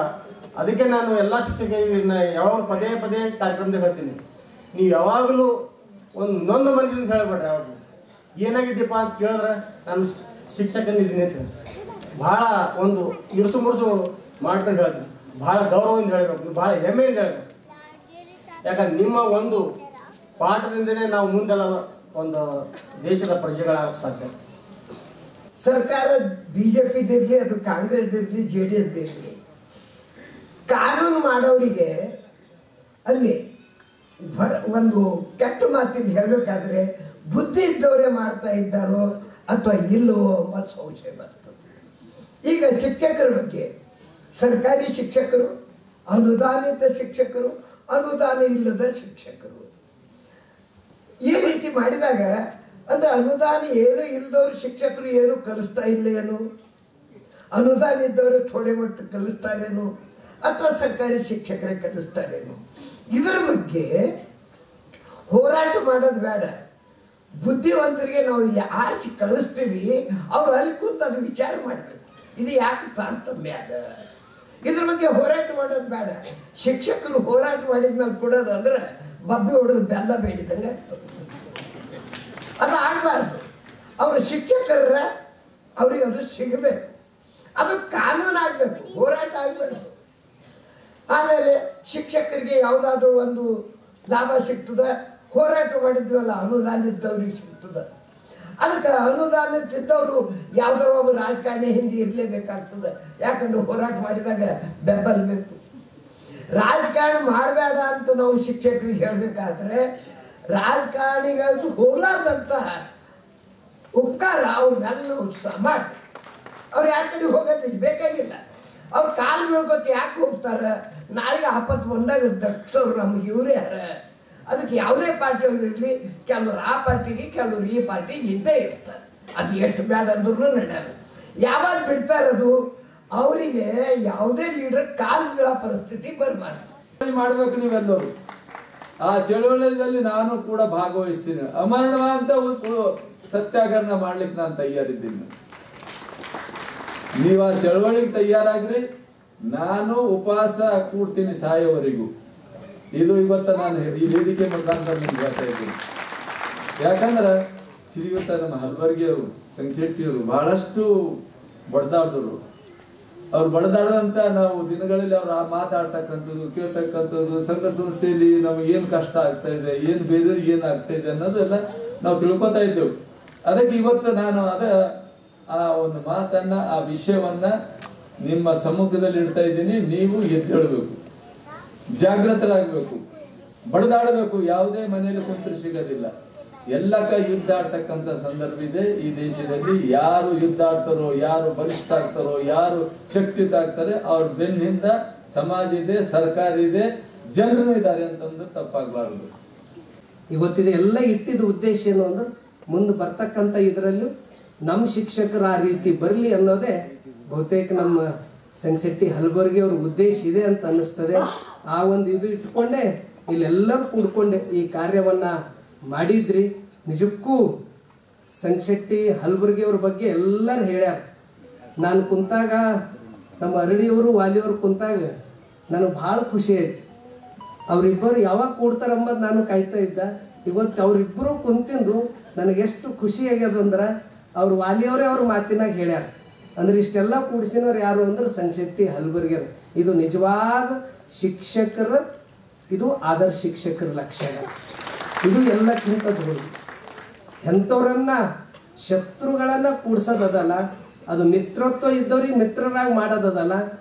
ಅದಕ್ಕೆ ನಾನು ಎಲ್ಲ ಶಿಕ್ಷಕರಿಗೆ ಯಾವಾಗ ಪದೇ ಕಾರ್ಯಕ್ರಮದಲ್ಲಿ ಹೇಳ್ತೀನಿ, ನೀವು ಯಾವಾಗಲೂ ಒಂದು ನೊಂದ ಮನುಷ್ಯನ ಹೇಳಬೇಡ್ರಿ. ಯಾವಾಗ ಏನಾಗಿದ್ದೀಪ್ಪ ಅಂತ ಕೇಳಿದ್ರೆ ನಾನು ಶಿಕ್ಷಕನಿದ್ದೀನಿ ಅಂತ ಹೇಳ್ತೀನಿ. ಭಾಳ ಒಂದು ಇರುಸು ಮುರುಸು ಮಾಡ್ಕೊಂಡು ಹೇಳ್ತೀನಿ. ಭಾಳ ಗೌರವದಿಂದ ಹೇಳಬೇಕು, ಭಾಳ ಹೆಮ್ಮೆಯಿಂದ ಹೇಳಬೇಕು. ಯಾಕಂದ್ರೆ ನಿಮ್ಮ ಒಂದು ಪಾಠದಿಂದನೇ ನಾವು ಮುಂದೆಲ್ಲ ಒಂದು ದೇಶದ ಪ್ರಜೆಗಳಾಗಕ್ಕೆ ಸಾಧ್ಯ. ಸರ್ಕಾರ BJPದಿರಲಿ, ಅದು ಕಾಂಗ್ರೆಸ್ದಿರಲಿ, JDSದಿರಲಿ, ಕಾನೂನು ಮಾಡೋರಿಗೆ ಅಲ್ಲಿ ಒಂದು ಕೆಟ್ಟ ಮಾತಿಂದ ಹೇಳಬೇಕಾದ್ರೆ ಬುದ್ಧಿ ಇದ್ದವರೇ ಮಾಡ್ತಾ ಇದ್ದಾರೋ ಅಥವಾ ಇಲ್ಲವೋ ಎಂಬ ಸಂಶಯ ಬರ್ತದೆ. ಈಗ ಶಿಕ್ಷಕರ ಬಗ್ಗೆ ಸರ್ಕಾರಿ ಶಿಕ್ಷಕರು, ಅನುದಾನಿತ ಶಿಕ್ಷಕರು, ಅನುದಾನ ಇಲ್ಲದ ಶಿಕ್ಷಕರು ಈ ರೀತಿ ಮಾಡಿದಾಗ ಅಂದರೆ ಅನುದಾನ ಏನು ಇಲ್ಲದವರು ಶಿಕ್ಷಕರು ಏನು ಕಲಿಸ್ತಾ ಇಲ್ಲೇನು, ಅನುದಾನ ಇದ್ದವರು ಥೋಡೆ ಮಟ್ಟ ಕಲಿಸ್ತಾರೇನು ಅಥವಾ ಸರ್ಕಾರಿ ಶಿಕ್ಷಕರೇ ಕಲಿಸ್ತಾರೇನು, ಇದರ ಬಗ್ಗೆ ಹೋರಾಟ ಮಾಡೋದು ಬೇಡ. ಬುದ್ಧಿವಂತರಿಗೆ ನಾವು ಇಲ್ಲಿ ಆರಿಸಿ ಕಳಿಸ್ತೀವಿ, ಅವ್ರು ಅಲ್ಲಿ ಕೂತು ಅದು ವಿಚಾರ ಮಾಡಬೇಕು, ಇದು ಯಾಕೆ ತಾರತಮ್ಯ ಅದ, ಇದ್ರ ಬಗ್ಗೆ ಹೋರಾಟ ಮಾಡೋದು ಬೇಡ. ಶಿಕ್ಷಕರು ಹೋರಾಟ ಮಾಡಿದ್ಮೇಲೆ ಕೊಡೋದು ಅಂದ್ರೆ ಬಬ್ಬಿ ಹೊಡೆದು ಬೆಲ್ಲ ಬೇಡಿದಂಗೆ ಆಗ್ತದೆ. ಅದು ಆಗಬಾರ್ದು. ಅವರು ಶಿಕ್ಷಕರ ಅವ್ರಿಗೆ ಅದು ಸಿಗಬೇಕು, ಅದು ಕಾನೂನು ಆಗಬೇಕು, ಹೋರಾಟ ಆಗಬೇಕು. ಆಮೇಲೆ ಶಿಕ್ಷಕರಿಗೆ ಯಾವುದಾದ್ರೂ ಒಂದು ಲಾಭ ಸಿಗ್ತದೆ, ಹೋರಾಟ ಮಾಡಿದ್ವಲ್ಲ ಅನುದಾನ ಇದ್ದವ್ರಿಗೆ ಸಿಗ್ತದೆ. ಅದಕ್ಕೆ ಅನುದಾನ ಇದ್ದವರು ಯಾವುದಾದ್ರು ಒಬ್ಬ ರಾಜಕಾರಣಿ ಹಿಂದೆ ಇರಲೇಬೇಕಾಗ್ತದೆ. ಯಾಕಂದ್ರೆ ಹೋರಾಟ ಮಾಡಿದಾಗ ಬೆಂಬಲ ಬೇಕು. ರಾಜಕಾರಣ ಮಾಡಬೇಡ ಅಂತ ನಾವು ಶಿಕ್ಷಕರಿಗೆ ಹೇಳಬೇಕಾದ್ರೆ ರಾಜಕಾರಣಿಗಳದ್ದು ಹೋಗ್ಲಾರ್ದಂಥ ಉಪಕಾರ ಅವ್ರ ಮೇಲೆ ನಾವು ಮಾಡಿ ಅವ್ರು ಯಾರ ಕಡೆ ಹೋಗೋದು ಬೇಕಾಗಿಲ್ಲ. ಅವ್ರು ಕಾಲು ಬೀಳ್ಕೊತ ಯಾಕೆ ಹೋಗ್ತಾರೆ, ನಾಳೆಗೆ ಆಪತ್ತು ಬಂದಾಗ ದಕ್ಷರು ನಮಗೆ ಇವರೇ ಯಾರ. ಅದಕ್ಕೆ ಯಾವುದೇ ಪಾರ್ಟಿಯವ್ರು ಇರಲಿ, ಕೆಲವರು ಆ ಪಾರ್ಟಿಗೆ ಕೆಲವರು ಈ ಪಾರ್ಟಿಗೆ ಇದ್ದೇ ಇರ್ತಾರೆ. ಅದು ಎಷ್ಟು ಬ್ಯಾಡ ಅಂದ್ರೂ ನಡೆಯಲ್ಲ. ಯಾವಾಗ ಬಿಡ್ತಾರದು ಅವರಿಗೆ ಯಾವುದೇ ಲೀಡರ್ ಕಾಲು ಬೀಳೋ ಪರಿಸ್ಥಿತಿ ಬರಬಾರ್ದು. ಮಾಡಬೇಕು ನೀವೆಲ್ಲರೂ. ಆ ಚಳುವಳಿಯಲ್ಲಿ ನಾನು ಕೂಡ ಭಾಗವಹಿಸ್ತೀನಿ. ಅಮರಣವಾದಂತ ಸತ್ಯಾಗ್ರಹ ಮಾಡ್ಲಿಕ್ಕೆ ನಾನು ತಯಾರಿದ್ದೀನಿ. ನೀವು ಆ ಚಳವಳಿಗೆ ತಯಾರಾಗ್ರಿ, ನಾನು ಉಪವಾಸ ಕೂಡ್ತೀನಿ ಸಾಯೋವರೆಗೂ. ಇದು ಇವತ್ತ ನಾನು ಈ ವೇದಿಕೆ ಮುಖಾಂತರ ನಿಮ್ಗೆ ಹೇಳ್ತಾ ಇದ್ದೀನಿ. ಯಾಕಂದ್ರೆ ಶ್ರೀಯುತ ನಮ್ಮ ಹಲಬರ್ಗಿಯವರು, ಸಂಶೆಟ್ಟಿಯವರು ಬಹಳಷ್ಟು ಬಡ್ದಾಡಿದ್ರು. ಅವ್ರು ಬಡದಾಡದಂತ ನಾವು ದಿನಗಳಲ್ಲಿ ಅವ್ರು ಮಾತಾಡ್ತಕ್ಕಂಥದ್ದು, ಕೇಳ್ತಕ್ಕಂಥದ್ದು, ಸಂಘ ಸಂಸ್ಥೆಯಲ್ಲಿ ನಮಗೆ ಏನು ಕಷ್ಟ ಆಗ್ತಾ ಇದೆ, ಏನು ಬೇರೆಯವ್ರಿಗೆ ಏನು ಆಗ್ತಾ ಇದೆ ಅನ್ನೋದೆಲ್ಲ ನಾವು ತಿಳ್ಕೊತಾ ಇದ್ದೆವು. ಅದಕ್ಕೆ ಇವತ್ತು ನಾನು ಆ ಒಂದು ಮಾತನ್ನ, ಆ ವಿಷಯವನ್ನ ನಿಮ್ಮ ಸಮ್ಮುಖದಲ್ಲಿ ಇಡ್ತಾ ಇದ್ದೀನಿ. ನೀವು ಎದ್ದೇಳಬೇಕು, ಜಾಗೃತರಾಗಬೇಕು, ಬಡದಾಡಬೇಕು. ಯಾವುದೇ ಮನೆಯಲ್ಲಿ ಕುಂತ್ರು ಸಿಗೋದಿಲ್ಲ. ಎಲ್ಲಕ್ಕ ಯುದ್ಧ ಆಡ್ತಕ್ಕಂಥ ಸಂದರ್ಭ ಇದೆ ಈ ದೇಶದಲ್ಲಿ. ಯಾರು ಯುದ್ಧ ಆಡ್ತಾರೋ, ಯಾರು ಬಲಿಷ್ಠ ಆಗ್ತಾರೋ, ಯಾರು ಶಕ್ತಿಯುತ ಆಗ್ತಾರೆ, ಅವ್ರ ಬೆನ್ನಿಂದ ಸಮಾಜ ಇದೆ, ಸರ್ಕಾರ ಇದೆ, ಜನರು ಇದ್ದಾರೆ ಅಂತಂದ್ರೆ ತಪ್ಪಾಗಬಾರದು. ಇವತ್ತಿದೆ ಎಲ್ಲ ಇಟ್ಟಿದ್ದ ಉದ್ದೇಶ ಏನು ಅಂದ್ರೆ ಮುಂದೆ ಬರ್ತಕ್ಕಂಥ ಇದರಲ್ಲೂ ನಮ್ಮ ಶಿಕ್ಷಕರು ಆ ರೀತಿ ಬರಲಿ ಅನ್ನೋದೇ ಬಹುತೇಕ ನಮ್ಮ ಸಂಶೆಟ್ಟಿ ಹಲಬರ್ಗಿ ಅವ್ರ ಉದ್ದೇಶ ಇದೆ ಅಂತ ಅನ್ನಿಸ್ತದೆ. ಆ ಒಂದು ಇದು ಇಟ್ಕೊಂಡೆ ಇಲ್ಲೆಲ್ಲರೂ ಕೂಡ್ಕೊಂಡೆ ಈ ಕಾರ್ಯವನ್ನ ಮಾಡಿದ್ರಿ. ನಿಜಕ್ಕೂ ಸಂಶೆಟ್ಟಿ ಹಲಬರ್ಗಿ ಅವ್ರ ಬಗ್ಗೆ ಎಲ್ಲರೂ ಹೇಳ್ಯಾರ. ನಾನು ಕುಂತಾಗ, ನಮ್ಮ ಅರಳಿಯವರು ವಾಲಿಯವರು ಕುಂತಾಗ ನನಗೆ ಭಾಳ ಖುಷಿ ಆಯ್ತು. ಅವರಿಬ್ಬರು ಯಾವಾಗ ಕೂಡ್ತಾರಂಬದು ನಾನು ಕಾಯ್ತಾ ಇದ್ದ. ಇವತ್ತು ಅವರಿಬ್ಬರು ಕುಂತಿಂದು ನನಗೆಷ್ಟು ಖುಷಿ ಆಗ್ಯದಂದ್ರೆ ಅವ್ರು ವಾಲಿಯವರೇ ಅವ್ರ ಮಾತಿನಾಗ ಹೇಳ್ಯಾರ. ಅಂದ್ರೆ ಇಷ್ಟೆಲ್ಲ ಕೂಡಿಸಿನವ್ರು ಯಾರು ಅಂದ್ರೆ ಸಂಶೆಟ್ಟಿ ಹಲಬರ್ಗಿಯರು. ಇದು ನಿಜವಾದ ಶಿಕ್ಷಕರ, ಇದು ಆದರ್ಶ ಶಿಕ್ಷಕರ ಲಕ್ಷಣ. ಇದು ಎಲ್ಲಕ್ಕಿಂತ ದೊಡ್ಡ. ಎಂಥವ್ರನ್ನ ಶತ್ರುಗಳನ್ನ ಕೂಡ್ಸೋದಲ್ಲ, ಅದು ಮಿತ್ರತ್ವ ಇದ್ದವ್ರಿಗೆ ಮಿತ್ರರಾಗಿ ಮಾಡೋದಲ್ಲ.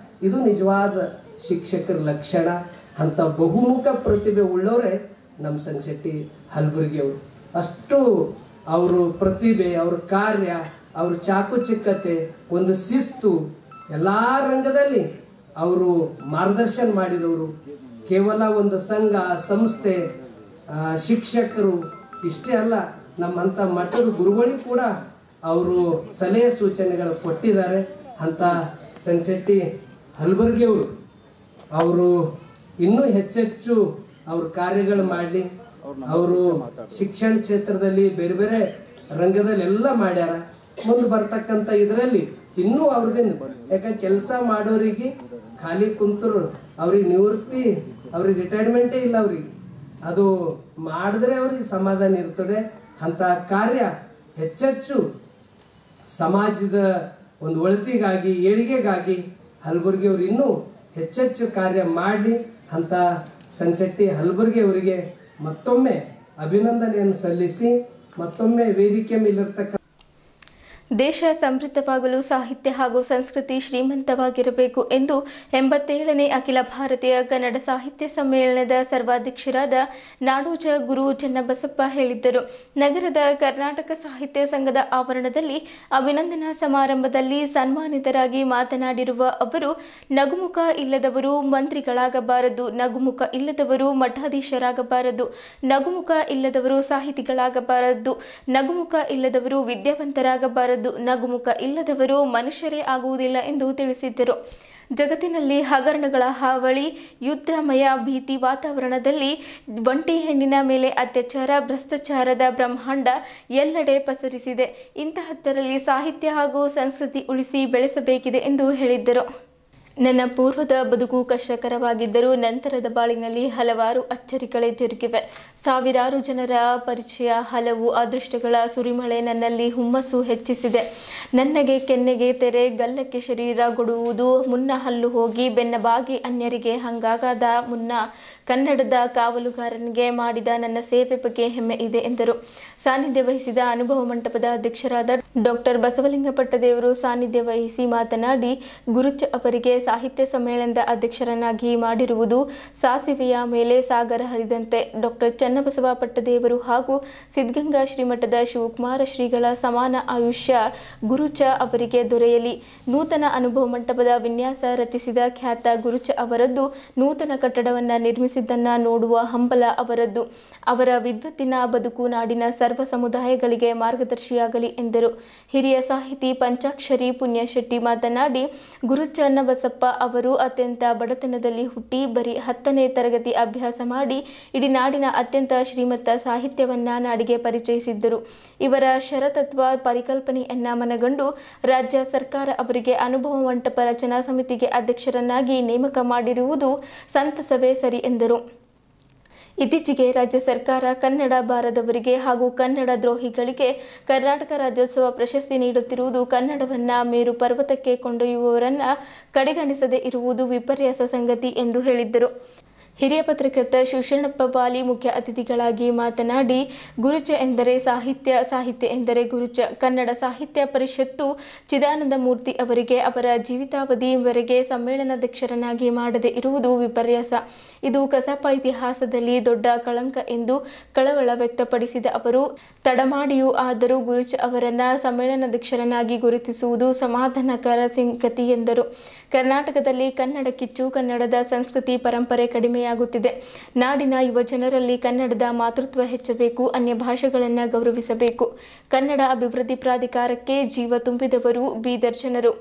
ಇದು ನಿಜವಾದ ಶಿಕ್ಷಕರ ಲಕ್ಷಣ. ಅಂಥ ಬಹುಮುಖ ಪ್ರತಿಭೆ ಉಳ್ಳವರೇ ನಮ್ಮ ಸಂಶೆಟ್ಟಿ ಹಲಬರ್ಗಿ ಅವರು. ಅಷ್ಟು ಅವರು ಪ್ರತಿಭೆ, ಅವ್ರ ಕಾರ್ಯ, ಅವ್ರ ಚಾಕುಚಿಕ್ಕತೆ, ಒಂದು ಶಿಸ್ತು, ಎಲ್ಲ ರಂಗದಲ್ಲಿ ಅವರು ಮಾರ್ಗದರ್ಶನ ಮಾಡಿದವರು. ಕೇವಲ ಒಂದು ಸಂಘ ಸಂಸ್ಥೆ, ಶಿಕ್ಷಕರು ಇಷ್ಟೇ ಅಲ್ಲ, ನಮ್ಮಂಥ ಮಠದ ಗುರುಗಳಿಗೆ ಕೂಡ ಅವರು ಸಲಹೆ ಸೂಚನೆಗಳು ಕೊಟ್ಟಿದ್ದಾರೆ. ಅಂಥ ಸಂಶೆಟ್ಟಿ ಹಲಬರ್ಗಿ ಅವರು ಇನ್ನೂ ಹೆಚ್ಚೆಚ್ಚು ಅವ್ರ ಕಾರ್ಯಗಳು ಮಾಡಲಿ. ಅವರು ಶಿಕ್ಷಣ ಕ್ಷೇತ್ರದಲ್ಲಿ ಬೇರೆ ಬೇರೆ ರಂಗದಲ್ಲಿ ಎಲ್ಲ ಮಾಡ್ಯಾರ. ಮುಂದೆ ಬರ್ತಕ್ಕಂಥ ಇದರಲ್ಲಿ ಇನ್ನೂ ಅವ್ರದ್ದೇನು, ಯಾಕಂದ್ರೆ ಕೆಲಸ ಮಾಡೋರಿಗೆ ಖಾಲಿ ಕುಂತರು ಅವ್ರಿಗೆ ನಿವೃತ್ತಿ, ಅವ್ರಿಗೆ ರಿಟೈರ್ಮೆಂಟೇ ಇಲ್ಲ. ಅವ್ರಿಗೆ ಅದು ಮಾಡಿದ್ರೆ ಅವ್ರಿಗೆ ಸಮಾಧಾನ ಇರ್ತದೆ. ಅಂಥ ಕಾರ್ಯ ಹೆಚ್ಚೆಚ್ಚು ಸಮಾಜದ ಒಂದು ಒಳಿತಿಗಾಗಿ, ಏಳಿಗೆಗಾಗಿ ಹಲಬರ್ಗಿ ಅವರು ಇನ್ನೂ ಹೆಚ್ಚೆಚ್ಚು ಕಾರ್ಯ ಮಾಡಲಿ. ಅಂಥ ಸಂಶೆಟ್ಟಿ ಹಲಬರ್ಗಿ ಅವರಿಗೆ ಮತ್ತೊಮ್ಮೆ ಅಭಿನಂದನೆಯನ್ನು ಸಲ್ಲಿಸಿ, ಮತ್ತೊಮ್ಮೆ ವೇದಿಕೆ ಮೇಲಿರ್ತಕ್ಕ ದೇಶ ಸಮೃದ್ಧವಾಗಲು ಸಾಹಿತ್ಯ ಹಾಗೂ ಸಂಸ್ಕೃತಿ ಶ್ರೀಮಂತವಾಗಿರಬೇಕು ಎಂದು 87ನೇ ಅಖಿಲ ಭಾರತೀಯ ಕನ್ನಡ ಸಾಹಿತ್ಯ ಸಮ್ಮೇಳನದ ಸರ್ವಾಧ್ಯಕ್ಷರಾದ ನಾಡೋಜ ಗುರು ಚನ್ನಬಸಪ್ಪ ಹೇಳಿದ್ದರು. ನಗರದ ಕರ್ನಾಟಕ ಸಾಹಿತ್ಯ ಸಂಘದ ಆವರಣದಲ್ಲಿ ಅಭಿನಂದನಾ ಸಮಾರಂಭದಲ್ಲಿ ಸನ್ಮಾನಿತರಾಗಿ ಮಾತನಾಡಿರುವ ಅವರು, ನಗುಮುಖ ಇಲ್ಲದವರು ಮಂತ್ರಿಗಳಾಗಬಾರದು, ನಗುಮುಖ ಇಲ್ಲದವರು ಮಠಾಧೀಶರಾಗಬಾರದು, ನಗುಮುಖ ಇಲ್ಲದವರು ಸಾಹಿತಿಗಳಾಗಬಾರದು, ನಗುಮುಖ ಇಲ್ಲದವರು ವಿದ್ಯಾವಂತರಾಗಬಾರದು, ನಗುಮುಖ ಇಲ್ಲದವರು ಮನುಷ್ಯರೇ ಆಗುವುದಿಲ್ಲ ಎಂದು ತಿಳಿಸಿದ್ದರು. ಜಗತ್ತಿನಲ್ಲಿ ಹಗರಣಗಳ ಹಾವಳಿ, ಯುದ್ಧಮಯ ಭೀತಿ ವಾತಾವರಣದಲ್ಲಿ ಒಂಟಿ ಹೆಣ್ಣಿನ ಮೇಲೆ ಅತ್ಯಾಚಾರ, ಭ್ರಷ್ಟಾಚಾರದ ಬ್ರಹ್ಮಾಂಡ ಎಲ್ಲೆಡೆ ಪಸರಿಸಿದೆ. ಇಂತಹದ್ದರಲ್ಲಿ ಸಾಹಿತ್ಯ ಹಾಗೂ ಸಂಸ್ಕೃತಿ ಉಳಿಸಿ ಬೆಳೆಸಬೇಕಿದೆ ಎಂದು ಹೇಳಿದ್ದರು. ನನ್ನ ಪೂರ್ವದ ಬದುಕು ಕಷ್ಟಕರವಾಗಿದ್ದರೂ ನಂತರದ ಬಾಳಿನಲ್ಲಿ ಹಲವಾರು ಅಚ್ಚರಿಗಳೇ ಜರುಗಿವೆ. ಸಾವಿರಾರು ಜನರ ಪರಿಚಯ, ಹಲವು ಅದೃಷ್ಟಗಳ ಸುರಿಮಳೆ ನನ್ನಲ್ಲಿ ಹುಮ್ಮಸ್ಸು ಹೆಚ್ಚಿಸಿದೆ. ನನ್ನಗೆ ಕೆನ್ನೆಗೆ ತೆರೆ, ಗಲ್ಲಕ್ಕೆ ಶರೀರ ಕೊಡುವುದು ಮುನ್ನ ಹಲ್ಲು ಹೋಗಿ ಬೆನ್ನಬಾಗಿ ಅನ್ಯರಿಗೆ ಹಂಗಾಗದ ಮುನ್ನ ಕನ್ನಡದ ಕಾವಲುಗಾರನಿಗೆ ಮಾಡಿದ ನನ್ನ ಸೇವೆ ಬಗ್ಗೆ ಹೆಮ್ಮೆ ಇದೆ ಎಂದರು. ಸಾನ್ನಿಧ್ಯ ವಹಿಸಿದ ಅನುಭವ ಮಂಟಪದ ಅಧ್ಯಕ್ಷರಾದ ಡಾಕ್ಟರ್ ಬಸವಲಿಂಗ ಪಟ್ಟದೇವರು ಸಾನ್ನಿಧ್ಯ ವಹಿಸಿ ಮಾತನಾಡಿ, ಗುರುಚ ಅವರಿಗೆ ಸಾಹಿತ್ಯ ಸಮ್ಮೇಳನದ ಅಧ್ಯಕ್ಷರನ್ನಾಗಿ ಮಾಡಿರುವುದು ಸಾಸಿವೆಯ ಮೇಲೆ ಸಾಗರ ಹರಿದಂತೆ. ಡಾಕ್ಟರ್ ಚನ್ನಬಸವ ಪಟ್ಟದೇವರು ಹಾಗೂ ಸಿದ್ಧಗಂಗಾ ಶ್ರೀಮಠದ ಶಿವಕುಮಾರ ಶ್ರೀಗಳ ಸಮಾನ ಆಯುಷ್ಯ ಗುರುಚ ಅವರಿಗೆ ದೊರೆಯಲಿ. ನೂತನ ಅನುಭವ ಮಂಟಪದ ವಿನ್ಯಾಸ ರಚಿಸಿದ ಖ್ಯಾತ ಗುರುಚ ಅವರದ್ದು ನೂತನ ಕಟ್ಟಡವನ್ನು ನಿರ್ಮಿಸಿ ನಡೆಸಿದ್ದನ್ನು ನೋಡುವ ಹಂಬಲ ಅವರದ್ದು. ಅವರ ವಿದ್ವತ್ತಿನ ಬದುಕು ನಾಡಿನ ಸರ್ವ ಸಮುದಾಯಗಳಿಗೆ ಮಾರ್ಗದರ್ಶಿಯಾಗಲಿ ಎಂದರು. ಹಿರಿಯ ಸಾಹಿತಿ ಪಂಚಾಕ್ಷರಿ ಪುಣ್ಯಶೆಟ್ಟಿ ಮಾತನಾಡಿ, ಗುರು ಚನ್ನಬಸಪ್ಪ ಅವರು ಅತ್ಯಂತ ಬಡತನದಲ್ಲಿ ಹುಟ್ಟಿ ಬರೀ 10ನೇ ತರಗತಿ ಅಭ್ಯಾಸ ಮಾಡಿ ಇಡೀ ನಾಡಿನ ಅತ್ಯಂತ ಶ್ರೀಮಂತ ಸಾಹಿತ್ಯವನ್ನ ನಾಡಿಗೆ ಪರಿಚಯಿಸಿದ್ದರು. ಇವರ ಶರತತ್ವ ಪರಿಕಲ್ಪನೆಯನ್ನ ಮನಗಂಡು ರಾಜ್ಯ ಸರ್ಕಾರ ಅವರಿಗೆ ಅನುಭವ ಮಂಟಪ ರಚನಾ ಸಮಿತಿಗೆ ಅಧ್ಯಕ್ಷರನ್ನಾಗಿ ನೇಮಕ ಮಾಡಿರುವುದು ಸಂತಸವೇ ಸರಿ ಎಂದರು. ಇತ್ತೀಚೆಗೆ ರಾಜ್ಯ ಸರ್ಕಾರ ಕನ್ನಡ ಬಾರದವರಿಗೆ ಹಾಗೂ ಕನ್ನಡ ದ್ರೋಹಿಗಳಿಗೆ ಕರ್ನಾಟಕ ರಾಜ್ಯೋತ್ಸವ ಪ್ರಶಸ್ತಿ ನೀಡುತ್ತಿರುವುದು ಕನ್ನಡವನ್ನ ಮೇರು ಪರ್ವತಕ್ಕೆ ಕೊಂಡೊಯ್ಯುವವರನ್ನ ಕಡೆಗಣಿಸದೇ ಇರುವುದು ವಿಪರ್ಯಾಸ ಸಂಗತಿ ಎಂದು ಹೇಳಿದ್ದರು. ಹಿರಿಯ ಪತ್ರಕರ್ತ ಶಿವಶರಣಪ್ಪ ಬಾಲಿ ಮುಖ್ಯ ಅತಿಥಿಗಳಾಗಿ ಮಾತನಾಡಿ, ಗುರುಚ ಎಂದರೆ ಸಾಹಿತ್ಯ, ಸಾಹಿತ್ಯ ಎಂದರೆ ಗುರುಚ. ಕನ್ನಡ ಸಾಹಿತ್ಯ ಪರಿಷತ್ತು ಚಿದಾನಂದ ಮೂರ್ತಿ ಅವರಿಗೆ ಅವರ ಜೀವಿತಾವಧಿವರೆಗೆ ಸಮ್ಮೇಳನಾಧ್ಯಕ್ಷರನ್ನಾಗಿ ಮಾಡದೇ ಇರುವುದು ವಿಪರ್ಯಾಸ. ಇದು ಕಸಾಪ ಇತಿಹಾಸದಲ್ಲಿ ದೊಡ್ಡ ಕಳಂಕ ಎಂದು ಕಳವಳ ವ್ಯಕ್ತಪಡಿಸಿದ ಅವರು, ತಡಮಾಡಿಯೂ ಆದರೂ ಗುರುಚ ಅವರನ್ನ ಸಮ್ಮೇಳನಾಧ್ಯಕ್ಷರನ್ನಾಗಿ ಗುರುತಿಸುವುದು ಸಮಾಧಾನಕರ ಸಂಗತಿ ಎಂದರು. ಕರ್ನಾಟಕದಲ್ಲಿ ಕನ್ನಡ ಕಿಚ್ಚು, ಕನ್ನಡದ ಸಂಸ್ಕೃತಿ ಪರಂಪರೆ ಕಡಿಮೆಯಾಗುತ್ತಿದೆ. ನಾಡಿನ ಯುವ ಜನರಲ್ಲಿ ಕನ್ನಡದ ಮಾತೃತ್ವ ಹೆಚ್ಚಬೇಕು, ಅನ್ಯ ಭಾಷೆಗಳನ್ನು ಗೌರವಿಸಬೇಕು. ಕನ್ನಡ ಅಭಿವೃದ್ಧಿ ಪ್ರಾಧಿಕಾರಕ್ಕೆ ಜೀವ ತುಂಬಿದವರು ಬೀದರ್ ಜನರು.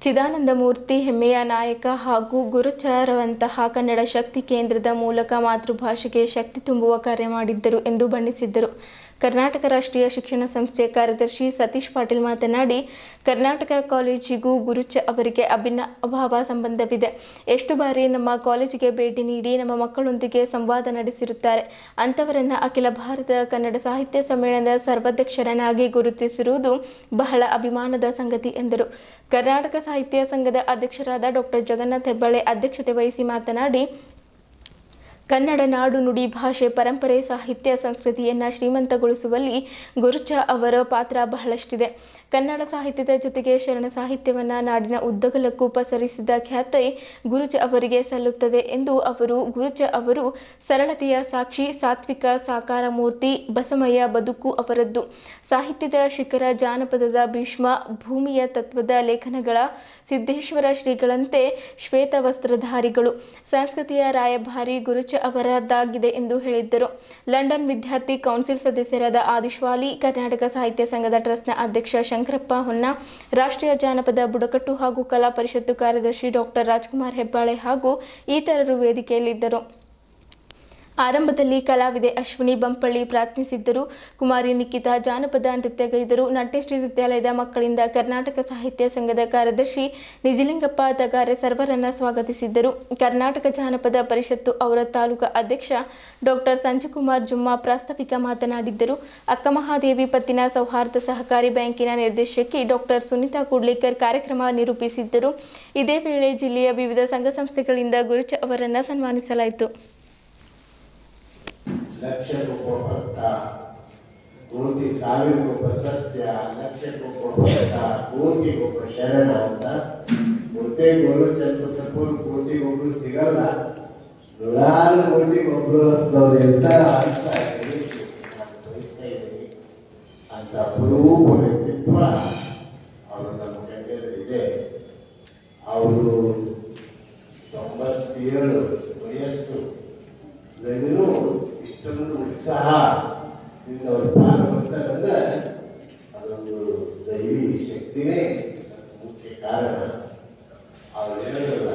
ಚಿದಾನಂದ ಮೂರ್ತಿ ಹೆಮ್ಮೆಯ ನಾಯಕ ಹಾಗೂ ಗುರುಚರವಂತಹ ಕನ್ನಡ ಶಕ್ತಿ ಕೇಂದ್ರದ ಮೂಲಕ ಮಾತೃಭಾಷೆಗೆ ಶಕ್ತಿ ತುಂಬುವ ಕಾರ್ಯ ಮಾಡಿದ್ದರು ಎಂದು ಬಣ್ಣಿಸಿದ್ದರು. ಕರ್ನಾಟಕ ರಾಷ್ಟ್ರೀಯ ಶಿಕ್ಷಣ ಸಂಸ್ಥೆ ಕಾರ್ಯದರ್ಶಿ ಸತೀಶ್ ಪಾಟೀಲ್ ಮಾತನಾಡಿ, ಕರ್ನಾಟಕ ಕಾಲೇಜಿಗೂ ಗುರುಚ ಅವರಿಗೆ ಅವಿನಾಭಾವ ಸಂಬಂಧವಿದೆ. ಎಷ್ಟು ಬಾರಿ ನಮ್ಮ ಕಾಲೇಜಿಗೆ ಭೇಟಿ ನೀಡಿ ನಮ್ಮ ಮಕ್ಕಳೊಂದಿಗೆ ಸಂವಾದ ನಡೆಸಿರುತ್ತಾರೆ. ಅಂಥವರನ್ನ ಅಖಿಲ ಭಾರತ ಕನ್ನಡ ಸಾಹಿತ್ಯ ಸಮ್ಮೇಳನದ ಸರ್ವಾಧ್ಯಕ್ಷರನ್ನಾಗಿ ಗುರುತಿಸಿರುವುದು ಬಹಳ ಅಭಿಮಾನದ ಸಂಗತಿ ಎಂದರು. ಕರ್ನಾಟಕ ಸಾಹಿತ್ಯ ಸಂಘದ ಅಧ್ಯಕ್ಷರಾದ ಡಾಕ್ಟರ್ ಜಗನ್ನಾಥ್ ಹೆಬ್ಬಾಳೆ ಅಧ್ಯಕ್ಷತೆ ವಹಿಸಿ ಮಾತನಾಡಿ, ಕನ್ನಡ ನಾಡು ನುಡಿ ಭಾಷೆ ಪರಂಪರೆ ಸಾಹಿತ್ಯ ಸಂಸ್ಕೃತಿಯನ್ನು ಶ್ರೀಮಂತಗೊಳಿಸುವಲ್ಲಿ ಗುರುಚ ಅವರ ಪಾತ್ರ ಬಹಳಷ್ಟಿದೆ. ಕನ್ನಡ ಸಾಹಿತ್ಯದ ಜೊತೆಗೆ ಶರಣ ಸಾಹಿತ್ಯವನ್ನು ನಾಡಿನ ಉದ್ದಗಲಕ್ಕೂ ಪಸರಿಸಿದ ಖ್ಯಾತಿ ಗುರುಚ ಅವರಿಗೆ ಸಲ್ಲುತ್ತದೆ ಎಂದು ಅವರು, ಗುರುಚ ಅವರು ಸರಳತೆಯ ಸಾಕ್ಷಿ, ಸಾತ್ವಿಕ ಸಾಕಾರ ಮೂರ್ತಿ, ಬಸಮಯ್ಯ ಬದುಕು ಅವರದ್ದು. ಸಾಹಿತ್ಯದ ಶಿಖರ, ಜಾನಪದದ ಭೀಷ್ಮ, ಭೂಮಿಯ ತತ್ವದ ಲೇಖನಗಳ ಸಿದ್ದೇಶ್ವರ ಶ್ರೀಗಳಂತೆ ಶ್ವೇತ ವಸ್ತ್ರಧಾರಿಗಳು. ಸಂಸ್ಕೃತಿಯ ರಾಯಭಾರಿ ಗುರುಚ ಅವರದ್ದಾಗಿದೆ ಎಂದು ಹೇಳಿದ್ದರು. ಲಂಡನ್ ವಿದ್ಯಾರ್ಥಿ ಕೌನ್ಸಿಲ್ ಸದಸ್ಯರಾದ ಆದಿಶ್ವಾಲಿ, ಕರ್ನಾಟಕ ಸಾಹಿತ್ಯ ಸಂಘದ ಟ್ರಸ್ಟ್ನ ಅಧ್ಯಕ್ಷ ಶಂಕರಪ್ಪ ಹೊನ್ನ, ರಾಷ್ಟ್ರೀಯ ಜಾನಪದ ಬುಡಕಟ್ಟು ಹಾಗೂ ಕಲಾ ಪರಿಷತ್ತು ಕಾರ್ಯದರ್ಶಿ ಡಾಕ್ಟರ್ ರಾಜ್ಕುಮಾರ್ ಹೆಬ್ಬಾಳೆ ಹಾಗೂ ಇತರರು ವೇದಿಕೆಯಲ್ಲಿದ್ದರು. ಆರಂಭದಲ್ಲಿ ಕಲಾವಿದೆ ಅಶ್ವಿನಿ ಬಂಪಳ್ಳಿ ಪ್ರಾರ್ಥಿಸಿದ್ದರು. ಕುಮಾರಿ ನಿಖಿತಾ ಜಾನಪದ ನೃತ್ಯಗೈದರು. ನಟೇಶ್ರೀ ವಿದ್ಯಾಲಯದ ಮಕ್ಕಳಿಂದ ಕರ್ನಾಟಕ ಸಾಹಿತ್ಯ ಸಂಘದ ಕಾರ್ಯದರ್ಶಿ ನಿಜಲಿಂಗಪ್ಪ ತಗಾರೆ ಸರ್ವರನ್ನ ಸ್ವಾಗತಿಸಿದ್ದರು. ಕರ್ನಾಟಕ ಜಾನಪದ ಪರಿಷತ್ತು ಔರ ತಾಲೂಕಾ ಅಧ್ಯಕ್ಷ ಡಾಕ್ಟರ್ ಸಂಜಯಕುಮಾರ್ ಜುಮ್ಮಾ ಪ್ರಾಸ್ತಾವಿಕ ಮಾತನಾಡಿದ್ದರು. ಅಕ್ಕಮಹಾದೇವಿ ಪತ್ತಿನ ಸೌಹಾರ್ದ ಸಹಕಾರಿ ಬ್ಯಾಂಕಿನ ನಿರ್ದೇಶಕಿ ಡಾಕ್ಟರ್ ಸುನೀತಾ ಕೂಡ್ಲಿಕರ್ ಕಾರ್ಯಕ್ರಮ ನಿರೂಪಿಸಿದ್ದರು. ಇದೇ ವೇಳೆ ಜಿಲ್ಲೆಯ ವಿವಿಧ ಸಂಘ ಸಂಸ್ಥೆಗಳಿಂದ ಗುರುಚ ಅವರನ್ನ ಸನ್ಮಾನಿಸಲಾಯಿತು. ಲಕ್ಷಕ್ಕೊಬ್ಬ ಭಕ್ತ, ಕೋಟಿ ಸಾವಿರಕ್ಕೊಬ್ಬ ಸತ್ಯ, ಲಕ್ಷಕ್ಕೊಬ್ಬ ಭಕ್ತ, ಕೋಟಿಗೊಬ್ಬ ಶರಣ ಅಂತ ಗೊತ್ತೇ ಗೋರು ಚನ್ನಬಸಪ್ಪರು ಕೋಟಿಗೊಬ್ರು ಸಿಗಲ್ಲ, ನೂರಾರು ಕೋಟಿಗೊಬ್ರು ಅವ್ರು ಇರ್ತಾರ ಅಂತ ನಾನು ಬಯಸ್ತಾ ಇದ್ದೀನಿ. ಅಂತ ಅಪರೂಪ ವ್ಯಕ್ತಿತ್ವ ಅವರು ನಮ್ಮ ಕಣ್ಣೆದುರಿದೆ. ಅವರು 97 ವಯಸ್ಸು, ಇದನ್ನು ಇಷ್ಟೊಂದು ಉತ್ಸಾಹದಿಂದ ಅವರು ಪಾಲ್ಗೊಳ್ತಾರಂದ್ರೆ ಅದೊಂದು ದೈವಿ ಶಕ್ತಿನೇ ಮುಖ್ಯ ಕಾರಣ. ಅವ್ರು ಹೇಳೋಲ್ಲ,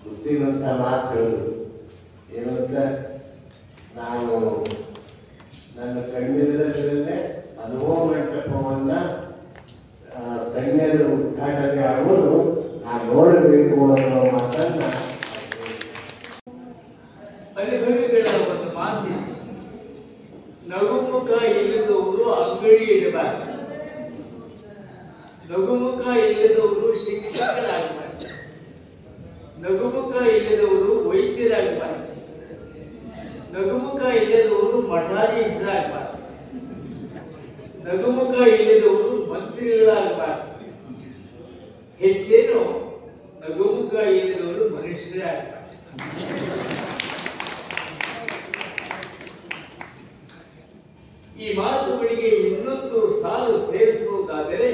ಗೊತ್ತಿರುವಂಥ ಮಾತು ಹೇಳೋದು ಏನಂತ, ನಾನು ನನ್ನ ಕಣ್ಣೆದುರಲ್ಲೇ ಅನುಭವ ಮಂಟಪವನ್ನ ಕಣ್ಣೆದುರು ಉದ್ಘಾಟನೆ ಆಗೋದು ನಾನು ನೋಡಬೇಕು ಅನ್ನೋ ಮಾತನ್ನ ಅನುಭವಿಗಳ ಒಂದು ಮಾತಿದೆ, ನಗುಮುಖ ಇಲ್ಲದವರು ಅಂಗಡಿ ಇಡಬಾರ್ದು, ನಗುಮುಖ ಇಲ್ಲದವರು ಶಿಕ್ಷಕರಾಗಬಾರ್ದು, ನಗುಮುಖ ಇಲ್ಲದವರು ವೈದ್ಯರಾಗಬಾರ್ದು, ನಗುಮುಖ ಇಲ್ಲದವರು ಮಠಾಧೀಶರಾಗಬಾರ್ದು, ನಗುಮುಖ ಇಲ್ಲದವರು ಮಂತ್ರಿಗಳಾಗಬಾರ್ದು, ಹೆಚ್ಚೇನು ನಗುಮುಖ ಇಲ್ಲದವರು ಮನುಷ್ಯರೇ ಆಗಬಾರ್ದು. ಈ ಮಾತುಗಳಿಗೆ ಇನ್ನೊಂದು ಸಾಲು ಸೇರಿಸಬಹುದಾದರೆ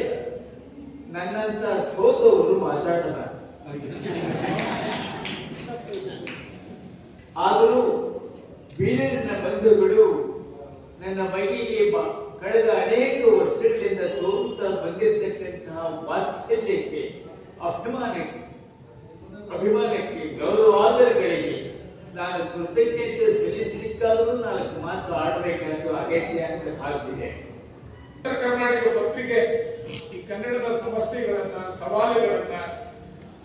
ನನ್ನಂತ ಸೋತವರು ಮಾತಾಡಬಾರದು. ಆದರೂ ಬೀದರಿನ ಬಂಧುಗಳು ನನ್ನ ಬಗೆಗೆ ಕಳೆದ ಅನೇಕ ವರ್ಷಗಳಿಂದ ತೋರುತ್ತಾ ಬಂದಿರತಕ್ಕಂತಹ ವಾತ್ಸಲ್ಯಕ್ಕೆ, ಅಭಿಮಾನಕ್ಕೆ, ಗೌರವಾದರಗಳಿಗೆ ನಾನು ಕೃತಜ್ಞತೆ ಸಲ್ಲಿಸಲಿಕ್ಕಾದರೂ 4 ಮಾತು ಆಡಬೇಕಾದ ಅಗತ್ಯ ಅಂತ ಭಾವಿಸಿದೆ. ಉತ್ತರ ಕರ್ನಾಟಕ ಪತ್ರಿಕೆ ಈ ಕನ್ನಡದ ಸಮಸ್ಯೆಗಳನ್ನ, ಸವಾಲುಗಳನ್ನ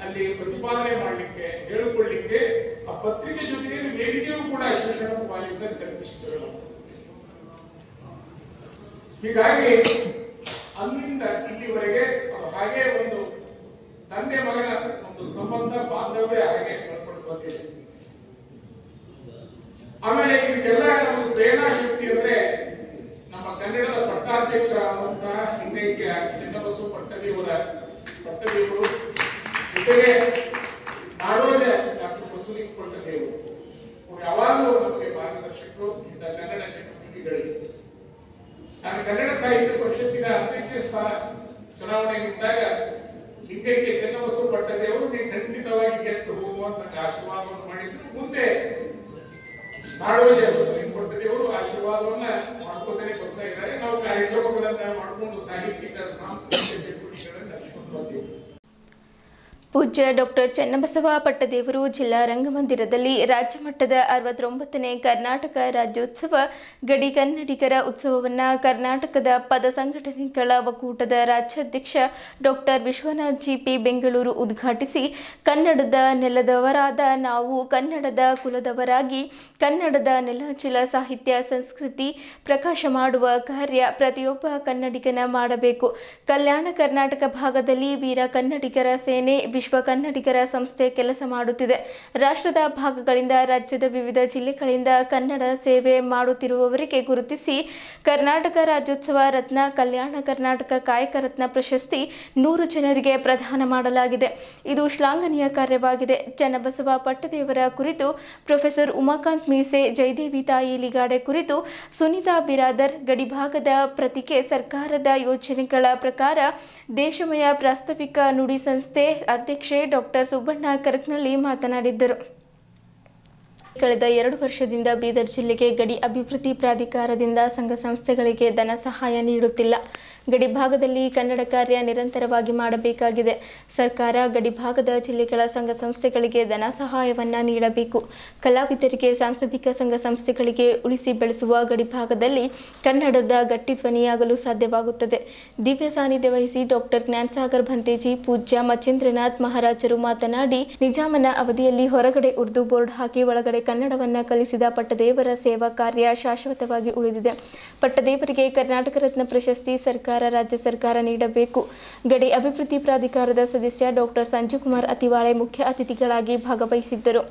ಅಲ್ಲಿ ಪ್ರತಿಪಾದನೆ ಮಾಡಲಿಕ್ಕೆ, ಹೇಳಿಕೊಳ್ಳಿಕ್ಕೆ ಆ ಪತ್ರಿಕೆ ಜೊತೆಗೆ ವೇದಿಕೆಯೂ ಕೂಡ ಶಿಕ್ಷಣ ಪಾಲಿಸಲು ಕಲ್ಪಿಸಿದರು. ಹೀಗಾಗಿ ಅಲ್ಲಿಂದ ಇಲ್ಲಿವರೆಗೆ ಹಾಗೆ ಒಂದು ತಂದೆ ಮಗನ ಒಂದು ಸಂಬಂಧ, ಬಾಂಧವ್ಯ ಹಾಗೆ ನಡ್ಕೊಂಡು ಬಂದಿದೆ. ಆಮೇಲೆ ಇದಕ್ಕೆಲ್ಲ ನಮಗೆ ಪ್ರೇರಣಾ ಶಕ್ತಿ ಅಂದ್ರೆ ನಮ್ಮ ಕನ್ನಡದ ಪಟ್ಟಾಧ್ಯಕ್ಷ ಆದಂತಹ ಲಿಂಗೈಕ್ಯ ಚೆನ್ನಬಸವ ಪಟ್ಟದೇವರು ಜೊತೆಗೆ ನಾಡೋಜ ಡಾಕ್ಟರ್ ಬಸವಲಿಂಗ ಪಟ್ಟದೇವರು ಯಾವಾಗಲೂ ನಮಗೆ ಮಾರ್ಗದರ್ಶಕರು ಇಂಥ ಕನ್ನಡ ಚಟುವಟಿಕೆಗಳಿಗೆ. ನಾನು ಕನ್ನಡ ಸಾಹಿತ್ಯ ಪರಿಷತ್ತಿನ ಅಧ್ಯಕ್ಷ ಸ್ಥಾನ ಚುನಾವಣೆ ನಿಂತಾಗ ಲಿಂಗೈಕ್ಯ ಚೆನ್ನಬಸವ ಪಟ್ಟದೇವರು ನೀವು ಖಂಡಿತವಾಗಿ ಗೆದ್ದು ಹೋಗುವಂತ ಆಶೀರ್ವಾದವನ್ನು ಮಾಡಿದ್ರು. ಮುಂದೆ ನಾಡೋಜ ಬಸವಲಿಂಗ ಪಟ್ಟದೇವರು ಆಶೀರ್ವಾದವನ್ನ ಮಾಡ್ಕೋತಾನೆ ಬರ್ತಾ ಇದ್ದಾರೆ. ನಾವು ಕಾರ್ಯಕ್ರಮಗಳನ್ನ ಮಾಡಿಕೊಂಡು ಸಾಹಿತ್ಯಿಕ, ಸಾಂಸ್ಕೃತಿಕ ಚಟುವಟಿಕೆಗಳನ್ನು ನಡೆಸಿಕೊಂಡು ಬಂದಿದ್ದೇವೆ. ಪೂಜ್ಯ ಡಾಕ್ಟರ್ ಚನ್ನಬಸವ ಪಟ್ಟದೇವರು ಜಿಲ್ಲಾ ರಂಗಮಂದಿರದಲ್ಲಿ ರಾಜ್ಯ ಮಟ್ಟದ 69ನೇ ಕರ್ನಾಟಕ ರಾಜ್ಯೋತ್ಸವ ಗಡಿ ಕನ್ನಡಿಗರ ಉತ್ಸವವನ್ನು ಕರ್ನಾಟಕದ ಪದ ಸಂಘಟನೆಗಳ ಒಕ್ಕೂಟದ ರಾಜ್ಯಾಧ್ಯಕ್ಷ ಡಾಕ್ಟರ್ ವಿಶ್ವನಾಥ್ ಜಿಪಿ ಬೆಂಗಳೂರು ಉದ್ಘಾಟಿಸಿ, ಕನ್ನಡದ ನೆಲದವರಾದ ನಾವು ಕನ್ನಡದ ಕುಲದವರಾಗಿ ಕನ್ನಡದ ನೆಲಚಿಲ ಸಾಹಿತ್ಯ ಸಂಸ್ಕೃತಿ ಪ್ರಕಾಶ ಮಾಡುವ ಕಾರ್ಯ ಪ್ರತಿಯೊಬ್ಬ ಕನ್ನಡಿಗನ ಮಾಡಬೇಕು. ಕಲ್ಯಾಣ ಕರ್ನಾಟಕ ಭಾಗದಲ್ಲಿ ವೀರ ಕನ್ನಡಿಗರ ಸೇನೆ, ವಿಶ್ವ ಕನ್ನಡಿಗರ ಸಂಸ್ಥೆ ಕೆಲಸ ಮಾಡುತ್ತಿದೆ. ರಾಷ್ಟ್ರದ ಭಾಗಗಳಿಂದ, ರಾಜ್ಯದ ವಿವಿಧ ಜಿಲ್ಲೆಗಳಿಂದ ಕನ್ನಡ ಸೇವೆ ಮಾಡುತ್ತಿರುವವರಿಗೆ ಗುರುತಿಸಿ ಕರ್ನಾಟಕ ರಾಜ್ಯೋತ್ಸವ ರತ್ನ, ಕಲ್ಯಾಣ ಕರ್ನಾಟಕ ಕಾಯಕ ರತ್ನ ಪ್ರಶಸ್ತಿ 100 ಜನರಿಗೆ ಪ್ರದಾನ ಮಾಡಲಾಗಿದೆ. ಇದು ಶ್ಲಾಘನೀಯ ಕಾರ್ಯವಾಗಿದೆ. ಚನ್ನಬಸವ ಪಟ್ಟದೇವರ ಕುರಿತು ಪ್ರೊಫೆಸರ್ ಉಮಾಕಾಂತ್ ಮೀಸೆ, ಜಯದೇವಿ ತಾಯಿ ಲಿಗಾಡೆ ಕುರಿತು ಸುನೀತಾ ಬಿರಾದರ್, ಗಡಿಭಾಗದ ಪ್ರತಿಕೆ ಸರ್ಕಾರದ ಯೋಜನೆಗಳ ಪ್ರಕಾರ ದೇಶಮಯ ಪ್ರಾಸ್ತಾವಿಕ ನುಡಿ ಸಂಸ್ಥೆ ಅಧ್ಯಕ್ಷೆ ಡಾಕ್ಟರ್ ಸುಬ್ಬಣ್ಣ ಕರಕನಳ್ಳಿ ಮಾತನಾಡಿದ್ದರು. ಕಳೆದ 2 ವರ್ಷದಿಂದ ಬೀದರ್ ಜಿಲ್ಲೆಗೆ ಗಡಿ ಅಭಿವೃದ್ಧಿ ಪ್ರಾಧಿಕಾರದಿಂದ ಸಂಘ ಸಂಸ್ಥೆಗಳಿಗೆ ಧನ ಸಹಾಯ ನೀಡುತ್ತಿಲ್ಲ. ಗಡಿಭಾಗದಲ್ಲಿ ಕನ್ನಡ ಕಾರ್ಯ ನಿರಂತರವಾಗಿ ಮಾಡಬೇಕಾಗಿದೆ. ಸರ್ಕಾರ ಗಡಿಭಾಗದ ಜಿಲ್ಲೆಗಳ ಸಂಘ ಸಂಸ್ಥೆಗಳಿಗೆ ಧನ ಸಹಾಯವನ್ನು ನೀಡಬೇಕು. ಕಲಾವಿದರಿಗೆ, ಸಾಂಸ್ಕೃತಿಕ ಸಂಘ ಸಂಸ್ಥೆಗಳಿಗೆ ಉಳಿಸಿ ಬೆಳೆಸುವ ಗಡಿಭಾಗದಲ್ಲಿ ಕನ್ನಡದ ಗಟ್ಟಿ ಧ್ವನಿಯಾಗಲು ಸಾಧ್ಯವಾಗುತ್ತದೆ. ದಿವ್ಯ ಸಾನ್ನಿಧ್ಯ ವಹಿಸಿ ಡಾಕ್ಟರ್ ಜ್ಞಾನಸಾಗರ್ ಭಂತೇಜಿ, ಪೂಜ್ಯ ಮಚ್ಚೇಂದ್ರನಾಥ್ ಮಹಾರಾಜರು ಮಾತನಾಡಿ, ನಿಜಾಮನ ಅವಧಿಯಲ್ಲಿ ಹೊರಗಡೆ ಉರ್ದು ಬೋರ್ಡ್ ಹಾಕಿ ಒಳಗಡೆ ಕನ್ನಡವನ್ನು ಕಲಿಸಿದ ಪಟ್ಟದೇವರ ಸೇವಾ ಕಾರ್ಯ ಶಾಶ್ವತವಾಗಿ ಉಳಿದಿದೆ. ಪಟ್ಟದೇವರಿಗೆ ಕರ್ನಾಟಕ ರತ್ನ ಪ್ರಶಸ್ತಿ ಸರ್ಕಾರ, ರಾಜ್ಯ ಸರ್ಕಾರ ನೀಡಬೇಕು. ಗಡಿ ಅಭಿವೃದ್ಧಿ ಪ್ರಾಧಿಕಾರದ ಸದಸ್ಯ ಡಾಕ್ಟರ್ ಸಂಜೀವ್ ಕುಮಾರ್ ಅತಿವಾಳೆ ಮುಖ್ಯ ಅತಿಥಿಗಳಾಗಿ ಭಾಗವಹಿಸಿದ್ದರು.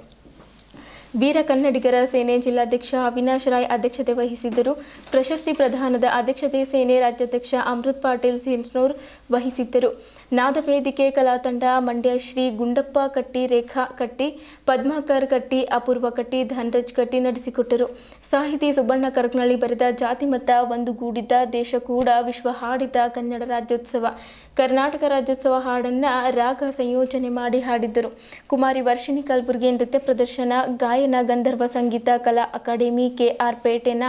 ವೀರ ಕನ್ನಡಿಗರ ಸೇನೆ ಜಿಲ್ಲಾಧ್ಯಕ್ಷ ಅವಿನಾಶ್ ರಾಯ್ ಅಧ್ಯಕ್ಷತೆ ವಹಿಸಿದ್ದರು. ಪ್ರಶಸ್ತಿ ಪ್ರದಾನದ ಅಧ್ಯಕ್ಷತೆ ಸೇನೆ ರಾಜ್ಯಾಧ್ಯಕ್ಷ ಅಮೃತ್ ಪಾಟೀಲ್ ಸಿರ್ನೂರ್ ವಹಿಸಿದ್ದರು. ನಾದವೇದಿಕೆ ಕಲಾ ತಂಡ ಮಂಡ್ಯ ಶ್ರೀ ಗುಂಡಪ್ಪ ಕಟ್ಟಿ, ರೇಖಾ ಕಟ್ಟಿ, ಪದ್ಮಾಕರ್ ಕಟ್ಟಿ, ಅಪೂರ್ವ ಕಟ್ಟಿ, ಧನರಾಜ್ ಕಟ್ಟಿ ನಡೆಸಿಕೊಟ್ಟರು. ಸಾಹಿತಿ ಸುಬ್ಬಣ್ಣ ಕರಕನಳ್ಳಿ ಬರೆದ ಜಾತಿ ಮತ ಒಂದುಗೂಡಿದ ದೇಶ ಕೂಡ ವಿಶ್ವ ಹಾಡಿದ ಕನ್ನಡ ರಾಜ್ಯೋತ್ಸವ ಕರ್ನಾಟಕ ರಾಜ್ಯೋತ್ಸವ ಹಾಡನ್ನು ರಾಗ ಸಂಯೋಜನೆ ಮಾಡಿ ಹಾಡಿದ್ದರು. ಕುಮಾರಿ ವರ್ಷಿಣಿ ಕಲಬುರ್ಗಿ ನೃತ್ಯ ಪ್ರದರ್ಶನ, ಗಾಯನ, ಗಂಧರ್ವ ಸಂಗೀತ ಕಲಾ ಅಕಾಡೆಮಿ KR ಪೇಟೆನ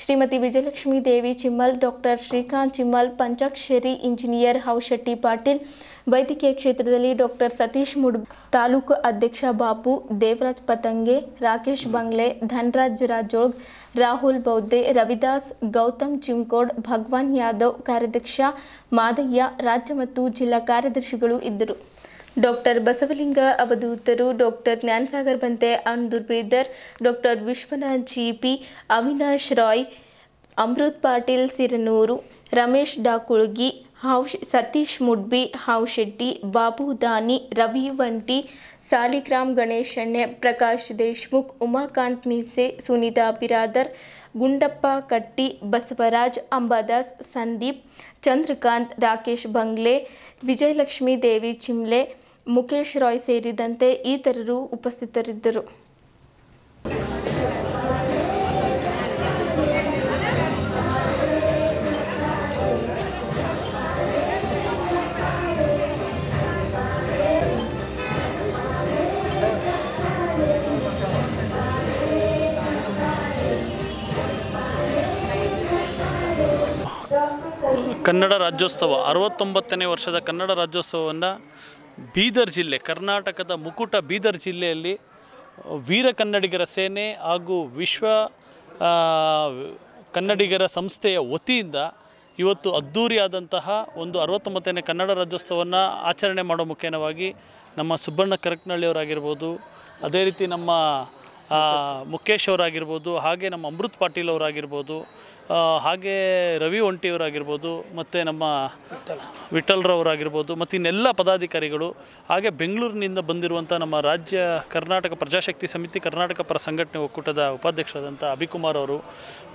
ಶ್ರೀಮತಿ ವಿಜಯಲಕ್ಷ್ಮೀ ದೇವಿ ಚಿಮ್ಮಲ್, ಡಾಕ್ಟರ್ ಶ್ರೀಕಾಂತ್ ಚಿಮ್ಮಲ್, ಪಂಚಾಕ್ಷರಿ ಇಂಜಿನಿಯರ್ ಹೌಶೆಟ್ಟಿ ಪಾಟೀಲ್, ವೈದ್ಯಕೀಯ ಕ್ಷೇತ್ರದಲ್ಲಿ ಡಾಕ್ಟರ್ ಸತೀಶ್ ಮುಡ್, ತಾಲೂಕು ಅಧ್ಯಕ್ಷ ಬಾಬು, ದೇವರಾಜ್ ಪತಂಗೆ, ರಾಕೇಶ್ ಬಂಗ್ಲೆ, ಧನರಾಜ್ ರಾಜೋಳ್, ರಾಹುಲ್ ಬೌದ್ದೆ, ರವಿದಾಸ್, ಗೌತಮ್ ಚಿಮ್ಕೋಡ್, ಭಗವಾನ್ ಯಾದವ್, ಕಾರ್ಯಾಧ್ಯಕ್ಷ ಮಾದಯ್ಯ, ರಾಜ್ಯ ಮತ್ತು ಜಿಲ್ಲಾ ಕಾರ್ಯದರ್ಶಿಗಳು ಇದ್ದರು. ಡಾಕ್ಟರ್ ಬಸವಲಿಂಗ ಅವಧೂತರು, doctor Jnanasagar Bhante, Andur Bidar, doctor Vishwanath GP, Avinash Rai, Amrit Patil Siranur, Ramesh Dakulgi, Satish Mudbi, Havshetti, Babu Dani, Ravi Vanti, Saligram ಗಣೇಶಣ್ಣೆ, Prakash Deshmukh, Umakant ಮೀಸೆ, ಸುನೀತಾ ಬಿರಾದರ್, ಗುಂಡಪ್ಪ ಕಟ್ಟಿ, ಬಸವರಾಜ್, ಅಂಬಾದಾಸ್, ಸಂದೀಪ್, ಚಂದ್ರಕಾಂತ್, ರಾಕೇಶ್ ಬಂಗ್ಲೆ, ವಿಜಯಲಕ್ಷ್ಮೀ ದೇವಿ ಚಿಮ್ಲೆ, ಮುಖೇಶ್ ರಾಯ್ ಸೇರಿದಂತೆ ಇತರರು ಉಪಸ್ಥಿತರಿದ್ದರು. ಕನ್ನಡ ರಾಜ್ಯೋತ್ಸವ 69ನೇ ವರ್ಷದ ಕನ್ನಡ ರಾಜ್ಯೋತ್ಸವವನ್ನು ಬೀದರ್ ಜಿಲ್ಲೆ, ಕರ್ನಾಟಕದ ಮುಕುಟ ಬೀದರ್ ಜಿಲ್ಲೆಯಲ್ಲಿ ವೀರ ಕನ್ನಡಿಗರ ಸೇನೆ ಹಾಗೂ ವಿಶ್ವ ಕನ್ನಡಿಗರ ಸಂಸ್ಥೆಯ ವತಿಯಿಂದ ಇವತ್ತು ಅದ್ಧೂರಿಯಾದಂತಹ ಒಂದು 69ನೇ ಕನ್ನಡ ರಾಜ್ಯೋತ್ಸವವನ್ನು ಆಚರಣೆ ಮಾಡೋ ಮುಖೇನವಾಗಿ ನಮ್ಮ ಸುಬ್ಬಣ್ಣ ಕರಕನಹಳ್ಳಿಯವರಾಗಿರ್ಬೋದು, ಅದೇ ರೀತಿ ನಮ್ಮ ಮುಖೇಶ್ ಅವರಾಗಿರ್ಬೋದು, ಹಾಗೆ ನಮ್ಮ ಅಮೃತ್ ಪಾಟೀಲ್ ಅವರಾಗಿರ್ಬೋದು, ಹಾಗೆ ರವಿ ಒಂಟಿಯವರಾಗಿರ್ಬೋದು, ಮತ್ತು ನಮ್ಮ ವಿಠಲ್ರವರಾಗಿರ್ಬೋದು, ಮತ್ತು ಇನ್ನೆಲ್ಲ ಪದಾಧಿಕಾರಿಗಳು, ಹಾಗೆ ಬೆಂಗಳೂರಿನಿಂದ ಬಂದಿರುವಂಥ ನಮ್ಮ ರಾಜ್ಯ ಕರ್ನಾಟಕ ಪ್ರಜಾಶಕ್ತಿ ಸಮಿತಿ ಕರ್ನಾಟಕ ಪರ ಸಂಘಟನೆ ಒಕ್ಕೂಟದ ಉಪಾಧ್ಯಕ್ಷರಾದಂಥ ಅಭಿಕುಮಾರ್ ಅವರು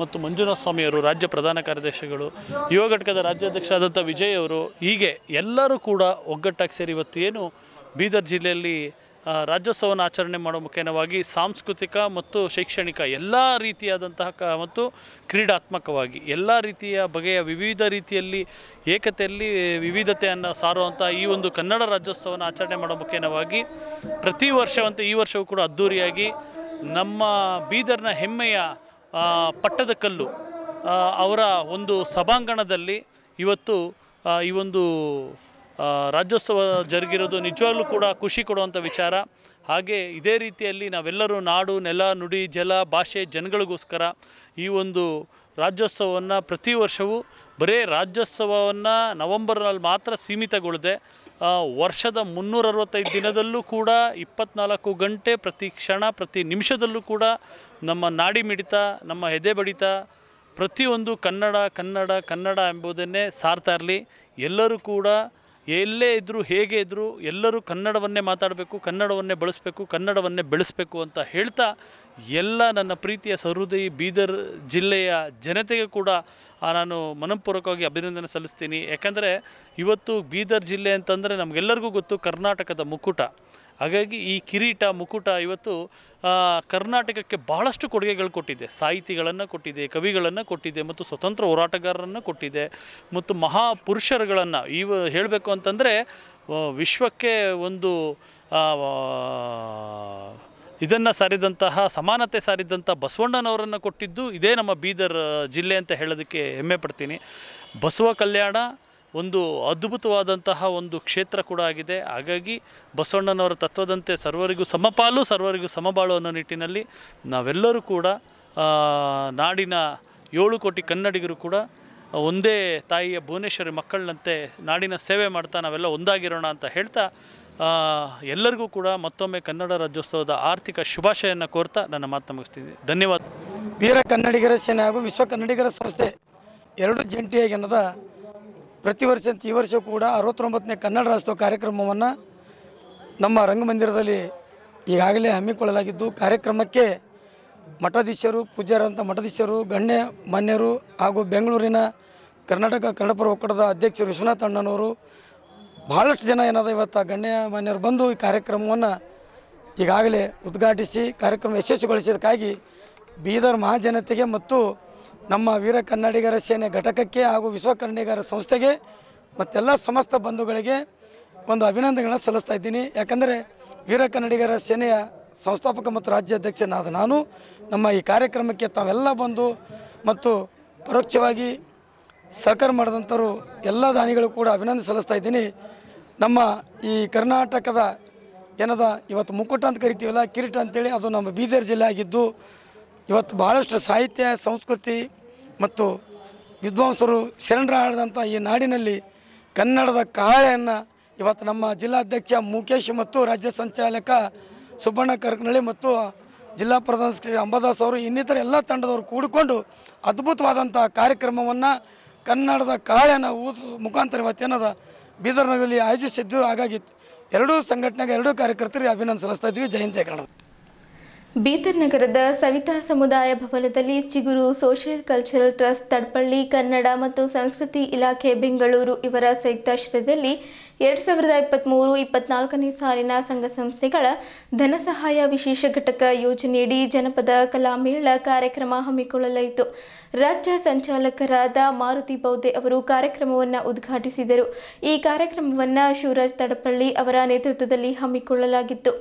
ಮತ್ತು ಮಂಜುನಾಥ ಸ್ವಾಮಿಯವರು ರಾಜ್ಯ ಪ್ರಧಾನ ಕಾರ್ಯದರ್ಶಿಗಳು, ಯುವ ಘಟಕದ ರಾಜ್ಯಾಧ್ಯಕ್ಷರಾದಂಥ ವಿಜಯ್ ಅವರು, ಹೀಗೆ ಎಲ್ಲರೂ ಕೂಡ ಒಗ್ಗಟ್ಟಾಗಿ ಸೇರಿ ಇವತ್ತು ಏನು ಬೀದರ್ ಜಿಲ್ಲೆಯಲ್ಲಿ ರಾಜ್ಯೋತ್ಸವನ ಆಚರಣೆ ಮಾಡೋ ಮುಖೇನವಾಗಿ ಸಾಂಸ್ಕೃತಿಕ ಮತ್ತು ಶೈಕ್ಷಣಿಕ ಎಲ್ಲ ರೀತಿಯಾದಂತಹ ಮತ್ತು ಕ್ರೀಡಾತ್ಮಕವಾಗಿ ಎಲ್ಲ ರೀತಿಯ ಬಗೆಯ ವಿವಿಧ ರೀತಿಯಲ್ಲಿ ಏಕತೆಯಲ್ಲಿ ವಿವಿಧತೆಯನ್ನು ಸಾರುವಂಥ ಈ ಒಂದು ಕನ್ನಡ ರಾಜ್ಯೋತ್ಸವನ ಆಚರಣೆ ಮಾಡೋ ಮುಖೇನವಾಗಿ ಪ್ರತಿ ವರ್ಷವಂತೆ ಈ ವರ್ಷವೂ ಕೂಡ ಅದ್ಧೂರಿಯಾಗಿ ನಮ್ಮ ಬೀದರ್ನ ಹೆಮ್ಮೆಯ ಪಟ್ಟದಕಲ್ಲು ಅವರ ಒಂದು ಸಭಾಂಗಣದಲ್ಲಿ ಇವತ್ತು ಈ ಒಂದು ರಾಜ್ಯೋತ್ಸವ ಜರುಗಿರೋದು ನಿಜವಾಗ್ಲೂ ಕೂಡ ಖುಷಿ ಕೊಡುವಂಥ ವಿಚಾರ. ಹಾಗೆ ಇದೇ ರೀತಿಯಲ್ಲಿ ನಾವೆಲ್ಲರೂ ನಾಡು, ನೆಲ, ನುಡಿ, ಜಲ, ಭಾಷೆ, ಜನಗಳಿಗೋಸ್ಕರ ಈ ಒಂದು ರಾಜ್ಯೋತ್ಸವವನ್ನು ಪ್ರತಿ ವರ್ಷವೂ ಬರೀ ರಾಜ್ಯೋತ್ಸವವನ್ನು ನವಂಬರ್ನಲ್ಲಿ ಮಾತ್ರ ಸೀಮಿತಗೊಳ್ಳದೆ ವರ್ಷದ 365 ದಿನದಲ್ಲೂ ಕೂಡ 24 ಗಂಟೆ ಪ್ರತಿ ಕ್ಷಣ ಪ್ರತಿ ನಿಮಿಷದಲ್ಲೂ ಕೂಡ ನಮ್ಮ ನಾಡಿ ಮಿಡಿತ, ನಮ್ಮ ಎದೆ ಬಡಿತ ಪ್ರತಿಯೊಂದು ಕನ್ನಡ ಕನ್ನಡ ಕನ್ನಡ ಎಂಬುದನ್ನೇ ಸಾರ್ತಾ ಇರಲಿ. ಎಲ್ಲರೂ ಕೂಡ ಎಲ್ಲೇ ಇದ್ದರೂ ಹೇಗೆ ಇದ್ದರೂ ಎಲ್ಲರೂ ಕನ್ನಡವನ್ನೇ ಮಾತಾಡಬೇಕು, ಕನ್ನಡವನ್ನೇ ಬಳಸಬೇಕು, ಕನ್ನಡವನ್ನೇ ಬೆಳೆಸಬೇಕು ಅಂತ ಹೇಳ್ತಾ ಎಲ್ಲ ನನ್ನ ಪ್ರೀತಿಯ ಸಹೃದಯಿ ಬೀದರ್ ಜಿಲ್ಲೆಯ ಜನತೆಗೆ ಕೂಡ ನಾನು ಮನಪೂರ್ವಕವಾಗಿ ಅಭಿನಂದನೆ ಸಲ್ಲಿಸ್ತೀನಿ. ಯಾಕಂದರೆ ಇವತ್ತು ಬೀದರ್ ಜಿಲ್ಲೆ ಅಂತಂದರೆ ನಮಗೆಲ್ಲರಿಗೂ ಗೊತ್ತು ಕರ್ನಾಟಕದ ಮುಕುಟ. ಹಾಗಾಗಿ ಈ ಕಿರೀಟ ಮುಕುಟ ಇವತ್ತು ಕರ್ನಾಟಕಕ್ಕೆ ಬಹಳಷ್ಟು ಕೊಡುಗೆಗಳು ಕೊಟ್ಟಿದೆ. ಸಾಹಿತಿಗಳನ್ನು ಕೊಟ್ಟಿದೆ, ಕವಿಗಳನ್ನು ಕೊಟ್ಟಿದೆ, ಮತ್ತು ಸ್ವತಂತ್ರ ಹೋರಾಟಗಾರರನ್ನು ಕೊಟ್ಟಿದೆ, ಮತ್ತು ಮಹಾಪುರುಷರುಗಳನ್ನು ಹೇಳಬೇಕು ಅಂತಂದರೆ ವಿಶ್ವಕ್ಕೆ ಒಂದು ಇದನ್ನು ಸಾರಿದಂತಹ ಸಮಾನತೆ ಸಾರಿದಂಥ ಬಸವಣ್ಣನವರನ್ನು ಕೊಟ್ಟಿದ್ದು ಇದೇ ನಮ್ಮ ಬೀದರ್ ಜಿಲ್ಲೆ ಅಂತ ಹೇಳೋದಕ್ಕೆ ಹೆಮ್ಮೆ ಪಡ್ತೀನಿ. ಬಸವ ಕಲ್ಯಾಣ ಒಂದು ಅದ್ಭುತವಾದಂತಹ ಒಂದು ಕ್ಷೇತ್ರ ಕೂಡ ಆಗಿದೆ. ಹಾಗಾಗಿ ಬಸವಣ್ಣನವರ ತತ್ವದಂತೆ ಸರ್ವರಿಗೂ ಸಮಪಾಲು ಸರ್ವರಿಗೂ ಸಮಬಾಳು ಅನ್ನೋ ನಿಟ್ಟಿನಲ್ಲಿ ನಾವೆಲ್ಲರೂ ಕೂಡ ನಾಡಿನ 7 ಕೋಟಿ ಕನ್ನಡಿಗರು ಕೂಡ ಒಂದೇ ತಾಯಿಯ ಭುವನೇಶ್ವರಿ ಮಕ್ಕಳಂತೆ ನಾಡಿನ ಸೇವೆ ಮಾಡ್ತಾ ನಾವೆಲ್ಲ ಒಂದಾಗಿರೋಣ ಅಂತ ಹೇಳ್ತಾ ಎಲ್ಲರಿಗೂ ಕೂಡ ಮತ್ತೊಮ್ಮೆ ಕನ್ನಡ ರಾಜ್ಯೋತ್ಸವದ ಆರ್ಥಿಕ ಶುಭಾಶಯವನ್ನು ಕೋರ್ತಾ ನನ್ನ ಮಾತು ಮುಗಿಸ್ತೀನಿ. ಧನ್ಯವಾದ. ವೀರ ಕನ್ನಡಿಗರ ಸೇನೆ ಹಾಗೂ ವಿಶ್ವ ಕನ್ನಡಿಗರ ಸಂಸ್ಥೆ ಎರಡು ಜಂಟಿಯಾಗಿ ಅನ್ನೋದ ಪ್ರತಿ ವರ್ಷ ಈ ವರ್ಷ ಕೂಡ 69ನೇ ಕನ್ನಡ ರಾಜ್ಯೋತ್ಸವ ಕಾರ್ಯಕ್ರಮವನ್ನು ನಮ್ಮ ರಂಗಮಂದಿರದಲ್ಲಿ ಈಗಾಗಲೇ ಹಮ್ಮಿಕೊಳ್ಳಲಾಗಿದ್ದು, ಕಾರ್ಯಕ್ರಮಕ್ಕೆ ಮಠಾಧೀಶರು, ಪೂಜ್ಯರಂಥ ಮಠಾಧೀಶರು, ಗಣ್ಯ ಮಾನ್ಯರು ಹಾಗೂ ಬೆಂಗಳೂರಿನ ಕರ್ನಾಟಕ ಕನ್ನಡಪರ ಒಕ್ಕೂಟದ ಅಧ್ಯಕ್ಷರು ವಿಶ್ವನಾಥ ಅಣ್ಣನವರು ಭಾಳಷ್ಟು ಜನ ಏನಾದ ಇವತ್ತು ಗಣ್ಯ ಮಾನ್ಯರು ಬಂದು ಈ ಕಾರ್ಯಕ್ರಮವನ್ನು ಈಗಾಗಲೇ ಉದ್ಘಾಟಿಸಿ ಕಾರ್ಯಕ್ರಮ ಯಶಸ್ವಿಗೊಳಿಸಿದ್ದಕ್ಕಾಗಿ ಬೀದರ್ ಮಹಾಜನತೆಗೆ ಮತ್ತು ನಮ್ಮ ವೀರ ಕನ್ನಡಿಗರ ಸೇನೆ ಘಟಕಕ್ಕೆ ಹಾಗೂ ವಿಶ್ವ ಕನ್ನಡಿಗರ ಸಂಸ್ಥೆಗೆ ಮತ್ತೆಲ್ಲ ಸಮಸ್ತ ಬಂಧುಗಳಿಗೆ ಒಂದು ಅಭಿನಂದನೆಗಳನ್ನು ಸಲ್ಲಿಸ್ತಾ ಇದ್ದೀನಿ. ಯಾಕಂದರೆ ವೀರ ಕನ್ನಡಿಗರ ಸೇನೆಯ ಸಂಸ್ಥಾಪಕ ಮತ್ತು ರಾಜ್ಯಾಧ್ಯಕ್ಷನಾದ ನಾನು ನಮ್ಮ ಈ ಕಾರ್ಯಕ್ರಮಕ್ಕೆ ತಾವೆಲ್ಲ ಬಂದು ಮತ್ತು ಪರೋಕ್ಷವಾಗಿ ಸಹಕಾರ ಮಾಡಿದಂಥವರು ಎಲ್ಲ ದಾನಿಗಳು ಕೂಡ ಅಭಿನಂದನೆ ಸಲ್ಲಿಸ್ತಾ ಇದ್ದೀನಿ. ನಮ್ಮ ಈ ಕರ್ನಾಟಕದ ಏನದ ಇವತ್ತು ಮುಕುಟ ಅಂತ ಕರಿತೀವಲ್ಲ, ಕಿರೀಟ ಅಂತೇಳಿ, ಅದು ನಮ್ಮ ಬೀದರ್ ಜಿಲ್ಲೆ ಆಗಿದ್ದು ಇವತ್ತು ಭಾಳಷ್ಟು ಸಾಹಿತ್ಯ, ಸಂಸ್ಕೃತಿ ಮತ್ತು ವಿದ್ವಾಂಸರು ಶರಣರಾದಂಥ ಈ ನಾಡಿನಲ್ಲಿ ಕನ್ನಡದ ಕಹಳೆಯನ್ನು ಇವತ್ತು ನಮ್ಮ ಜಿಲ್ಲಾಧ್ಯಕ್ಷ ಮುಖೇಶ್ ಮತ್ತು ರಾಜ್ಯ ಸಂಚಾಲಕ ಸುಬ್ಬಣ್ಣ ಕರಕನಹಳ್ಳಿ ಮತ್ತು ಜಿಲ್ಲಾ ಪ್ರಧಾನ ಅಂಬಾದಾಸ್ ಅವರು ಇನ್ನಿತರ ಎಲ್ಲ ತಂಡದವರು ಕೂಡಿಕೊಂಡು ಅದ್ಭುತವಾದಂಥ ಕಾರ್ಯಕ್ರಮವನ್ನು ಕನ್ನಡದ ಕಹಳೆಯನ್ನು ಮುಖಾಂತರ ಇವತ್ತೇನದ ಬೀದರ್ ನಗರದಲ್ಲಿ ಆಯೋಜಿಸಿದ್ದು. ಹಾಗಾಗಿ ಎರಡೂ ಸಂಘಟನೆಗೆ, ಎರಡೂ ಕಾರ್ಯಕರ್ತರಿಗೆ ಅಭಿನಂದನೆ ಸಲ್ಲಿಸ್ತಾ ಇದ್ವಿ. ಜೈ ಹಿಂದ್, ಜೈ ಕನ್ನಡ. ಬೀದರ್ ನಗರದ ಸವಿತಾ ಸಮುದಾಯ ಭವನದಲ್ಲಿ ಚಿಗುರು ಸೋಷಿಯಲ್ ಕಲ್ಚರಲ್ ಟ್ರಸ್ಟ್, ತಡ್ಪಳ್ಳಿ ಕನ್ನಡ ಮತ್ತು ಸಂಸ್ಕೃತಿ ಇಲಾಖೆ ಬೆಂಗಳೂರು ಇವರ ಸಂಯುಕ್ತಾಶ್ರಯದಲ್ಲಿ 2023-24ನೇ ಸಾಲಿನ ಸಂಘ ಸಂಸ್ಥೆಗಳ ಧನ ಸಹಾಯ ವಿಶೇಷ ಘಟಕ ಯೋಜನೆಯಡಿ ಜನಪದ ಕಲಾಮೇಳ ಕಾರ್ಯಕ್ರಮ ಹಮ್ಮಿಕೊಳ್ಳಲಾಯಿತು. ರಾಜ್ಯ ಸಂಚಾಲಕರಾದ ಮಾರುತಿ ಬೌದ್ಧೆ ಅವರು ಕಾರ್ಯಕ್ರಮವನ್ನು ಉದ್ಘಾಟಿಸಿದರು. ಈ ಕಾರ್ಯಕ್ರಮವನ್ನು ಶಿವರಾಜ್ ತಡಪಳ್ಳಿ ಅವರ ನೇತೃತ್ವದಲ್ಲಿ ಹಮ್ಮಿಕೊಳ್ಳಲಾಗಿತ್ತು.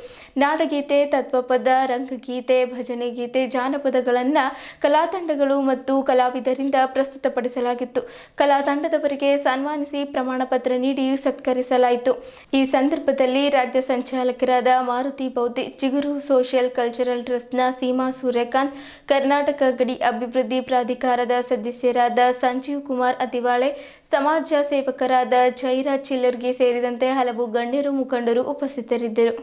ನಾಡಗೀತೆ, ತತ್ವಪದ, ರಂಗಗೀತೆ, ಭಜನೆ ಗೀತೆ, ಜಾನಪದಗಳನ್ನು ಕಲಾತಂಡಗಳು ಮತ್ತು ಕಲಾವಿದರಿಂದ ಪ್ರಸ್ತುತಪಡಿಸಲಾಗಿತ್ತು. ಕಲಾತಂಡದವರಿಗೆ ಸನ್ಮಾನಿಸಿ ಪ್ರಮಾಣ ಪತ್ರ ನೀಡಿ ಸತ್ಕರಿಸಲಾಯಿತು. ಈ ಸಂದರ್ಭದಲ್ಲಿ ರಾಜ್ಯ ಸಂಚಾಲಕರಾದ ಮಾರುತಿ ಬೌದ್ಧೆ, ಚಿಗುರು ಸೋಷಿಯಲ್ ಕಲ್ಚರಲ್ ಟ್ರಸ್ಟ್ನ ಸೀಮಾ ಸೂರ್ಯಕಾಂತ್, ಕರ್ನಾಟಕ ಗಡಿ ಅಭಿವೃದ್ಧಿ ಪ್ರಾಧಿಕಾರದ ಸದಸ್ಯರಾದ ಸಂಜೀವ್ ಕುಮಾರ್ ಅತಿವಾಳೆ, ಸಮಾಜ ಸೇವಕರಾದ ಜೈರಾಜ್ ಚಿಲ್ಲರ್ಗಿ ಸೇರಿದಂತೆ ಹಲವು ಗಣ್ಯರು ಮುಖಂಡರು ಉಪಸ್ಥಿತರಿದ್ದರು.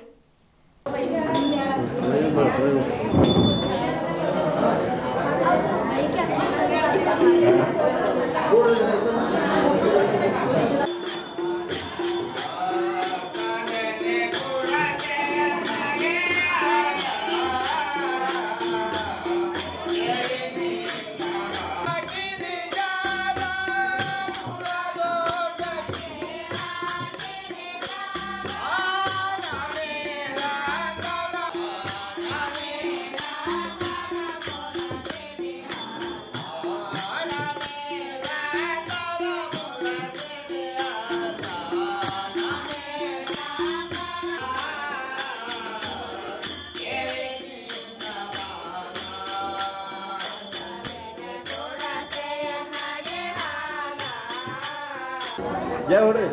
जय हो रे